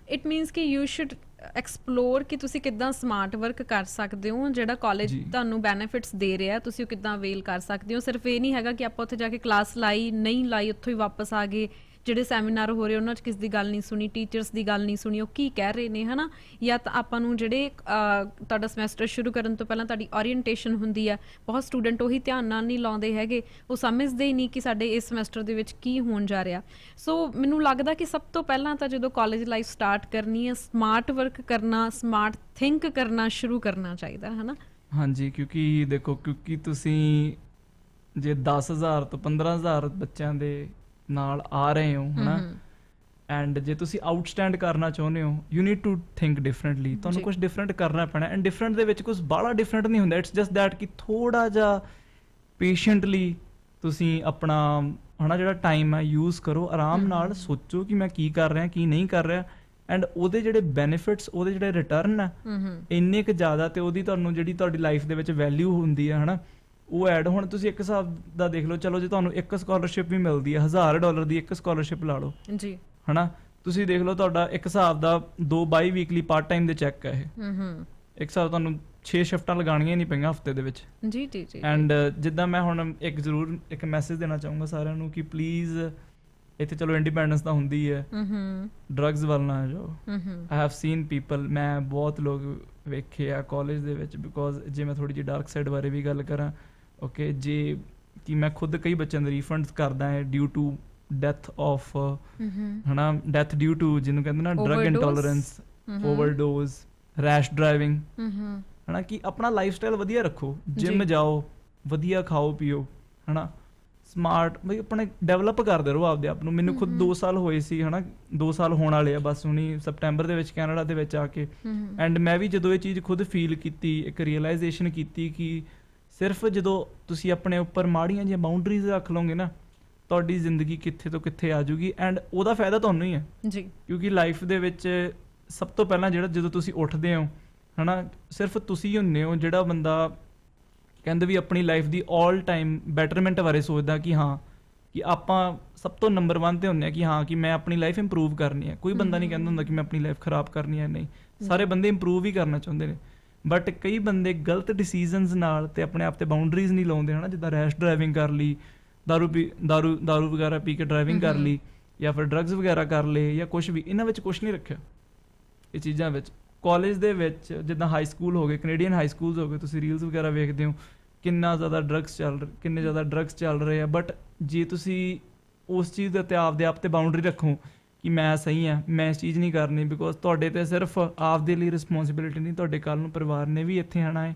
ਇਟ ਮੀਨਸ ਕਿ ਯੂ ਸ਼ੁਡ ਐਕਸਪਲੋਰ ਕਿ ਤੁਸੀਂ ਕਿੱਦਾਂ ਸਮਾਰਟ ਵਰਕ ਕਰ ਸਕਦੇ ਹੋ, ਜਿਹੜਾ ਕਾਲਜ ਤੁਹਾਨੂੰ ਬੈਨੀਫਿਟਸ ਦੇ ਰਿਹਾ ਤੁਸੀਂ ਉਹ ਕਿੱਦਾਂ ਅਵੇਲ ਕਰ ਸਕਦੇ ਹੋ। ਸਿਰਫ ਇਹ ਨਹੀਂ ਹੈਗਾ ਕਿ ਆਪਾਂ ਉੱਥੇ ਜਾ ਕੇ ਕਲਾਸ ਲਾਈ ਨਹੀਂ ਲਾਈ ਉੱਥੋਂ ਹੀ ਵਾਪਸ ਆ ਗਏ, ਜਿਹੜੇ ਸੈਮੀਨਾਰ ਹੋ ਰਹੇ ਉਹਨਾਂ 'ਚ ਕਿਸ ਦੀ ਗੱਲ ਨਹੀਂ ਸੁਣੀ, ਟੀਚਰਸ ਦੀ ਗੱਲ ਨਹੀਂ ਸੁਣੀ, ਉਹ ਕੀ ਕਹਿ ਰਹੇ ਨੇ, ਹੈ ਨਾ। ਜਾਂ ਤਾਂ ਆਪਾਂ ਨੂੰ ਜਿਹੜੇ ਤੁਹਾਡਾ ਸਮੈਸਟਰ ਸ਼ੁਰੂ ਕਰਨ ਤੋਂ ਪਹਿਲਾਂ ਤੁਹਾਡੀ ਓਰੀਐਂਟੇਸ਼ਨ ਹੁੰਦੀ ਆ, ਬਹੁਤ ਸਟੂਡੈਂਟ ਉਹੀ ਧਿਆਨ ਨਾਲ ਨਹੀਂ ਲਾਉਂਦੇ ਹੈਗੇ, ਉਹ ਸਮਝਦੇ ਹੀ ਨਹੀਂ ਕਿ ਸਾਡੇ ਇਸ ਸਮੈਸਟਰ ਦੇ ਵਿੱਚ ਕੀ ਹੋਣ ਜਾ ਰਿਹਾ। ਸੋ ਮੈਨੂੰ ਲੱਗਦਾ ਕਿ ਸਭ ਤੋਂ ਪਹਿਲਾਂ ਤਾਂ ਜਦੋਂ ਕਾਲਜ ਲਾਈਫ ਸਟਾਰਟ ਕਰਨੀ ਹੈ, ਸਮਾਰਟ ਵਰਕ ਕਰਨਾ, ਸਮਾਰਟ ਥਿੰਕ ਕਰਨਾ ਸ਼ੁਰੂ ਕਰਨਾ ਚਾਹੀਦਾ, ਹੈ ਨਾ। ਹਾਂਜੀ, ਕਿਉਂਕਿ ਦੇਖੋ, ਕਿਉਂਕਿ ਤੁਸੀਂ ਜੇ 10,000 ਤੋਂ 15,000 ਬੱਚਿਆਂ ਦੇ ਨਾਲ ਆ ਰਹੇ ਹੋ, ਹਨਾ, ਐਂਡ ਜੇ ਤੁਸੀਂ ਆਊਟਸਟੈਂਡ ਕਰਨਾ ਚਾਹੁੰਦੇ ਹੋ, you need to think differently. ਤੁਹਾਨੂੰ ਕੁਝ ਡਿਫਰੈਂਟ ਕਰਨਾ ਪੈਣਾ, ਐਂਡ ਡਿਫਰੈਂਟ ਦੇ ਵਿੱਚ ਕੁਝ ਬਾਹਲਾ ਡਿਫਰੈਂਟ ਨਹੀਂ ਹੁੰਦਾ। ਇਟਸ ਜਸਟ ਦੈਟ ਕਿ ਥੋੜਾ ਜਿਹਾ ਪੇਸ਼ੈਂਟਲੀ ਤੁਸੀਂ ਆਪਣਾ ਹਨਾ ਜਿਹੜਾ ਟਾਈਮ ਹੈ ਯੂਜ਼ ਕਰੋ, ਆਰਾਮ ਨਾਲ ਸੋਚੋ ਕਿ ਮੈਂ ਕੀ ਕਰ ਰਿਹਾ ਕੀ ਨਹੀਂ ਕਰ ਰਿਹਾ, ਐਂਡ ਉਹਦੇ ਜਿਹੜੇ ਬੈਨੀਫਿਟਸ, ਉਹਦੇ ਜਿਹੜੇ ਰਿਟਰਨ ਆ ਇੰਨੇ ਕੁ ਜ਼ਿਆਦਾ, ਤੇ ਉਹਦੀ ਤੁਹਾਨੂੰ ਜਿਹੜੀ ਤੁਹਾਡੀ ਲਾਈਫ ਦੇ ਵਿੱਚ ਵੈਲਿਊ ਹੁੰਦੀ ਹੈ, ਹਨਾ, ਉਹ ਐਡ। ਹੁਣ ਤੁਸੀਂ ਇੱਕ ਹਿਸਾਬ ਦਾ ਦੇਖ ਲਓ, ਚਲੋ ਜੇ ਤੁਹਾਨੂੰ ਇੱਕ ਸਕੋਲਰਸ਼ਿਪ ਵੀ ਮਿਲਦੀ ਹੈ $1000 ਦੀ, ਇੱਕ ਸਕੋਲਰਸ਼ਿਪ ਲਾ ਲਓ ਜੀ, ਹਨਾ, ਤੁਸੀਂ ਦੇਖ ਲਓ ਤੁਹਾਡਾ ਇੱਕ ਹਿਸਾਬ ਦਾ 2 ਬਾਈ ਵੀਕਲੀ ਪਾਰਟ ਟਾਈਮ ਦੇ ਚੈੱਕ ਹੈ ਇਹ, ਇੱਕ ਹਿਸਾਬ ਤੁਹਾਨੂੰ 6 ਸ਼ਿਫਟਾਂ ਲਗਾਉਣੀਆਂ ਨਹੀਂ ਪਈਆਂ ਹਫਤੇ ਦੇ ਵਿੱਚ। ਜੀ ਜੀ ਜੀ। ਐਂਡ ਜਿੱਦਾਂ ਮੈਂ ਹੁਣ ਜ਼ਰੂਰ ਇੱਕ ਮੈਸੇਜ ਦੇਣਾ ਚਾਹੂੰਗਾ ਸਾਰਿਆਂ ਨੂੰ ਕਿ ਪਲੀਜ਼ ਇੱਥੇ ਚਲੋ ਇੰਡੀਪੈਂਡੈਂਸ ਤਾਂ ਹੁੰਦੀ ਹੈ, ਡਰੱਗਸ ਵੱਲ ਨਾ ਜਾਓ। ਆਈ ਹੈਵ ਸੀਨ ਪੀਪਲ, ਮੈਂ ਬਹੁਤ ਲੋਕ ਵੇਖੇ ਆ ਕਾਲਜ ਦੇ ਵਿੱਚ, ਬਿਕੋਜ਼ ਜੇ ਮੈਂ ਥੋੜੀ ਜਿਹੀ ਡਾਰਕ ਸਾਈਡ ਬਾਰੇ ਵੀ ਗੱਲ ਕਰਾਂ, ਓਕੇ, ਜੇ ਕਿ ਮੈਂ ਖੁਦ ਕਈ ਬੱਚਿਆਂ ਦੇ ਰੀਫੰਡਸ ਕਰਦਾ ਹੈ ਡਿਊ ਟੂ ਡੈਥ ਆਫ, ਹਨਾ, ਡੈਥ ਡਿਊ ਟੂ ਜਿਹਨੂੰ ਕਹਿੰਦੇ ਨਾ ਡਰੱਗ ਇੰਟੋਲਰੈਂਸ, ਓਵਰਡੋਜ਼, ਰੈਸ਼ ਡਰਾਈਵਿੰਗ, ਹਨਾ, ਕਿ ਆਪਣਾ ਲਾਈਫ ਸਟਾਈਲ ਵਧੀਆ ਰੱਖੋ, ਜਿਮ ਜਾਓ, ਵਧੀਆ ਖਾਓ ਪੀਓ, ਹਨਾ, ਸਮਾਰਟ ਬਈ ਆਪਣੇ ਡਿਵੈਲਪ ਕਰਦੇ ਰਹੋ ਆਪਦੇ ਆਪ ਨੂੰ। ਮੈਨੂੰ ਖੁਦ 2 ਸਾਲ ਹੋਏ ਸੀ, ਹਨਾ, 2 ਸਾਲ ਹੋਣ ਵਾਲੇ ਆ ਬਸ ਹੁਣੀ ਸਪਟੈਂਬਰ ਦੇ ਵਿੱਚ ਕੈਨੇਡਾ ਦੇ ਵਿੱਚ ਆ ਕੇ, ਐਂਡ ਮੈਂ ਵੀ ਜਦੋਂ ਇਹ ਚੀਜ਼ ਖੁਦ ਫੀਲ ਕੀਤੀ, ਇੱਕ ਰੀਅਲਾਈਜੇਸ਼ਨ ਕੀਤੀ ਕਿ ਸਿਰਫ ਜਦੋਂ ਤੁਸੀਂ ਆਪਣੇ ਉੱਪਰ ਮਾੜੀਆਂ ਜਿਹੀਆਂ ਬਾਉਂਡਰੀਜ਼ ਰੱਖ ਲਓਗੇ ਨਾ, ਤੁਹਾਡੀ ਜ਼ਿੰਦਗੀ ਕਿੱਥੇ ਤੋਂ ਕਿੱਥੇ ਆ ਜਾਊਗੀ, ਐਂਡ ਉਹਦਾ ਫਾਇਦਾ ਤੁਹਾਨੂੰ ਹੀ ਹੈ ਜੀ। ਕਿਉਂਕਿ ਲਾਈਫ ਦੇ ਵਿੱਚ ਸਭ ਤੋਂ ਪਹਿਲਾਂ ਜਿਹੜਾ ਜਦੋਂ ਤੁਸੀਂ ਉੱਠਦੇ ਹੋ, ਹਨਾ, ਸਿਰਫ ਤੁਸੀਂ ਹੁੰਦੇ ਹੋ ਜਿਹੜਾ ਬੰਦਾ ਕਹਿੰਦੇ ਵੀ ਆਪਣੀ ਲਾਈਫ ਦੀ ਆਲ ਟਾਈਮ ਬੈਟਰਮੈਂਟ ਬਾਰੇ ਸੋਚਦਾ ਕਿ ਹਾਂ, ਕਿ ਆਪਾਂ ਸਭ ਤੋਂ ਨੰਬਰ 1 ਤੇ ਹੁੰਦੇ ਆ ਕਿ ਹਾਂ ਕਿ ਮੈਂ ਆਪਣੀ ਲਾਈਫ ਇੰਪਰੂਵ ਕਰਨੀ ਹੈ। ਕੋਈ ਬੰਦਾ ਨਹੀਂ ਕਹਿੰਦਾ ਹੁੰਦਾ ਕਿ ਮੈਂ ਆਪਣੀ ਲਾਈਫ ਖਰਾਬ ਕਰਨੀ ਹੈ, ਨਹੀਂ, ਸਾਰੇ ਬੰਦੇ ਇੰਪਰੂਵ ਹੀ ਕਰਨਾ ਚਾਹੁੰਦੇ ਨੇ, ਬਟ ਕਈ ਬੰਦੇ ਗਲਤ ਡਿਸੀਜ਼ਨਸ ਨਾਲ ਤੇ ਆਪਣੇ ਆਪ ਤੇ ਬਾਉਂਡਰੀਜ਼ ਨਹੀਂ ਲਾਉਂਦੇ, ਹਨਾ, ਜਿੱਦਾਂ ਰੈਸ਼ ਡਰਾਈਵਿੰਗ ਕਰ ਲਈ, ਦਾਰੂ ਵਗੈਰਾ ਪੀ ਕੇ ਡਰਾਈਵਿੰਗ ਕਰ ਲਈ, ਜਾਂ ਫਿਰ ਡਰੱਗਸ ਵਗੈਰਾ ਕਰ ਲਏ, ਜਾਂ ਕੁਝ ਵੀ, ਇਹਨਾਂ ਵਿੱਚ ਕੁਝ ਨਹੀਂ ਰੱਖਿਆ ਇਹ ਚੀਜ਼ਾਂ ਵਿੱਚ। ਕਾਲਜ ਦੇ ਵਿੱਚ ਜਿੱਦਾਂ ਹਾਈ ਸਕੂਲ ਹੋ ਗਏ, ਕੈਨੇਡੀਅਨ ਹਾਈ ਸਕੂਲਸ ਹੋ ਗਏ, ਤੁਸੀਂ ਰੀਲਸ ਵਗੈਰਾ ਵੇਖਦੇ ਹੋ ਕਿੰਨੇ ਜ਼ਿਆਦਾ ਡਰੱਗਸ ਚੱਲ ਰਹੇ ਆ, ਬਟ ਜੇ ਤੁਸੀਂ ਉਸ ਚੀਜ਼ ਦੇ ਉੱਤੇ ਆਪਦੇ ਆਪ ਤੇ ਬਾਉਂਡਰੀ ਰੱਖੋ ਕਿ ਮੈਂ ਸਹੀ ਹਾਂ, ਮੈਂ ਇਸ ਚੀਜ਼ ਨਹੀਂ ਕਰਨੀ, ਬਿਕੋਜ਼ ਤੁਹਾਡੇ ਤੇ ਸਿਰਫ ਆਪਦੇ ਲਈ ਰਿਸਪੌਂਸਿਬਿਲਿਟੀ ਨਹੀਂ, ਤੁਹਾਡੇ ਕੱਲ੍ਹ ਨੂੰ ਪਰਿਵਾਰ ਨੇ ਵੀ ਇੱਥੇ ਆਉਣਾ ਹੈ,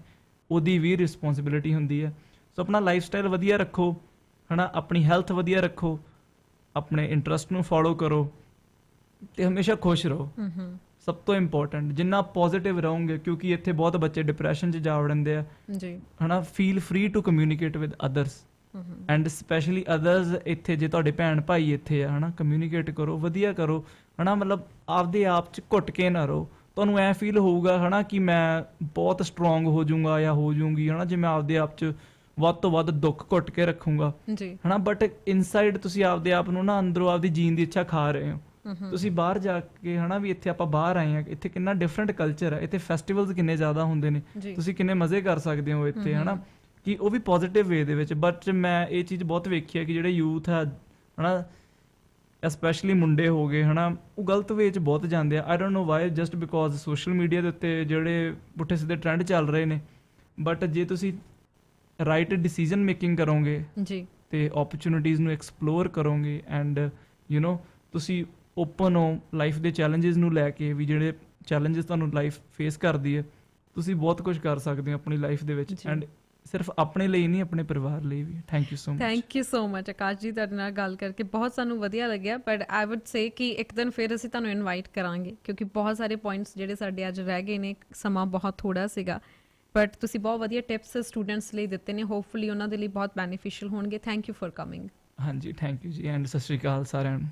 ਉਹਦੀ ਵੀ ਰਿਸਪੌਂਸਿਬਿਲਿਟੀ ਹੁੰਦੀ ਹੈ। ਸੋ ਆਪਣਾ ਲਾਈਫ ਸਟਾਈਲ ਵਧੀਆ ਰੱਖੋ, ਹਨਾ, ਆਪਣੀ ਹੈਲਥ ਵਧੀਆ ਰੱਖੋ, ਆਪਣੇ ਇੰਟਰਸਟ ਨੂੰ ਫੋਲੋ ਕਰੋ, ਤੇ ਹਮੇਸ਼ਾ ਖੁਸ਼ ਰਹੋ। ਸਭ ਤੋਂ ਇੰਪੋਰਟੈਂਟ, ਜਿੰਨਾ ਪੋਜ਼ਿਟਿਵ ਰਹੋਗੇ, ਕਿਉਂਕਿ ਇੱਥੇ ਬਹੁਤ ਬੱਚੇ ਡਿਪਰੈਸ਼ਨ 'ਚ ਜਾ ਵੜਦੇ ਆ ਜੀ, ਹਨਾ, feel free to communicate with others, and specially others ਇੱਥੇ ਜੇ ਤੁਹਾਡੇ ਭੈਣ ਭਾਈ ਇੱਥੇ ਆ, ਹਨਾ, ਕਮਿਊਨੀਕੇਟ ਕਰੋ, ਵਧੀਆ ਕਰੋ, ਹਨਾ, ਮਤਲਬ ਆਪਦੇ ਆਪ 'ਚ ਘੁੱਟ ਕੇ ਨਾ ਰਹੋ। ਤੁਹਾਨੂੰ ਐ ਫੀਲ ਹੋਊਗਾ, ਹਨਾ, ਕਿ ਮੈਂ ਬਹੁਤ ਸਟਰੋਂਗ ਹੋ ਜਾਊਂਗਾ ਜਾਂ ਹੋ ਜਾਊਂਗੀ, ਹਨਾ, ਜੇ ਮੈਂ ਆਪਦੇ ਆਪ 'ਚ ਵੱਧ ਤੋਂ ਵੱਧ ਦੁੱਖ ਘੁੱਟ ਕੇ ਰੱਖੂੰਗਾ ਜੀ, ਹਨਾ, ਬਟ ਇਨਸਾਈਡ ਤੁਸੀਂ ਆਪਦੇ ਆਪ ਨੂੰ ਨਾ ਅੰਦਰੋਂ ਆਪਦੀ ਜੀਣ ਦੀ ਇੱਛਾ ਖਾ ਰਹੇ ਹੋ। ਤੁਸੀਂ ਬਾਹਰ ਜਾ ਕੇ, ਹਨਾ, ਵੀ ਇੱਥੇ ਆਪਾਂ ਬਾਹਰ ਆਏ ਹਾਂ, ਇੱਥੇ ਕਿੰਨਾ ਡਿਫਰੈਂਟ ਕਲਚਰ ਹੈ, ਇੱਥੇ ਫੈਸਟੀਵਲਸ ਕਿੰਨੇ ਜ਼ਿਆਦਾ ਹੁੰਦੇ ਨੇ, ਤੁਸੀਂ ਕਿੰਨੇ ਮਜ਼ੇ ਕਰ ਸਕਦੇ ਹੋ ਇੱਥੇ, ਹਨਾ, ਕਿ ਉਹ ਵੀ ਪੋਜ਼ਿਟਿਵ ਵੇ ਦੇ ਵਿੱਚ। ਬਟ ਮੈਂ ਇਹ ਚੀਜ਼ ਬਹੁਤ ਵੇਖੀ ਹੈ ਕਿ ਜਿਹੜੇ ਯੂਥ ਹੈ, ਹਨਾ, ਸਪੈਸ਼ਲੀ ਮੁੰਡੇ ਹੋ ਗਏ, ਹਨਾ, ਉਹ ਗਲਤ ਵੇ 'ਚ ਬਹੁਤ ਜਾਂਦੇ ਆ। I don't know why, just because social media ਦੇ ਉੱਤੇ ਜਿਹੜੇ ਪੁੱਠੇ ਸਿੱਧੇ ਟ੍ਰੈਂਡ ਚੱਲ ਰਹੇ ਨੇ, ਬਟ ਜੇ ਤੁਸੀਂ ਰਾਈਟ ਡਿਸੀਜਨ ਮੇਕਿੰਗ ਕਰੋਗੇ ਜੀ, ਤੇ ਓਪਰਚੁਨਿਟੀਜ਼ ਨੂੰ ਐਕਸਪਲੋਰ ਕਰੋਗੇ, ਐਂਡ ਯੂ ਨੋ ਤੁਸੀਂ ਓਪਨ ਹੋ ਲਾਈਫ ਦੇ ਚੈਲੰਜਸ ਨੂੰ ਲੈ ਕੇ, ਵੀ ਜਿਹੜੇ ਚੈਲੰਜਸ ਤੁਹਾਨੂੰ ਲਾਈਫ ਫੇਸ ਕਰਦੀ ਹੈ, ਤੁਸੀਂ ਬਹੁਤ ਕੁਝ ਕਰ ਸਕਦੇ ਹੋ ਆਪਣੀ ਲਾਈਫ ਦੇ ਵਿੱਚ, ਐਂਡ ਸਿਰਫ ਆਪਣੇ ਲਈ ਨਹੀਂ, ਆਪਣੇ ਪਰਿਵਾਰ ਲਈ ਵੀ। Thank you so much. Thank you so much Akash ji, ਤੁਹਾਡੇ ਨਾਲ ਗੱਲ ਕਰਕੇ ਬਹੁਤ ਸਾਨੂੰ ਵਧੀਆ ਲੱਗਿਆ। ਬਟ ਆਈ ਵੁੱਡ ਸੇ ਕਿ ਇੱਕ ਦਿਨ ਫਿਰ ਅਸੀਂ ਤੁਹਾਨੂੰ ਇਨਵਾਈਟ ਕਰਾਂਗੇ, ਕਿਉਂਕਿ ਬਹੁਤ ਸਾਰੇ ਪੁਆਇੰਟਸ ਜਿਹੜੇ ਸਾਡੇ ਅੱਜ ਰਹਿ ਗਏ ਨੇ, ਸਮਾਂ ਬਹੁਤ ਥੋੜਾ ਸੀਗਾ, ਬਟ ਤੁਸੀਂ ਬਹੁਤ ਵਧੀਆ ਟਿਪਸ ਸਟੂਡੈਂਟਸ ਲਈ ਦਿੱਤੇ ਨੇ। ਹੋਪਫੁਲੀ ਉਹਨਾਂ ਦੇ ਲਈ ਬਹੁਤ ਬੈਨੀਫੀਸ਼ੀਅਲ ਹੋਣਗੇ। Thank you for coming. ਹਾਂਜੀ ਥੈਂਕ ਯੂ ਜੀ, ਐਂਡ ਸਤਿ ਸ਼੍ਰੀ ਅਕਾਲ ਸਾਰਿਆਂ ਨੂੰ।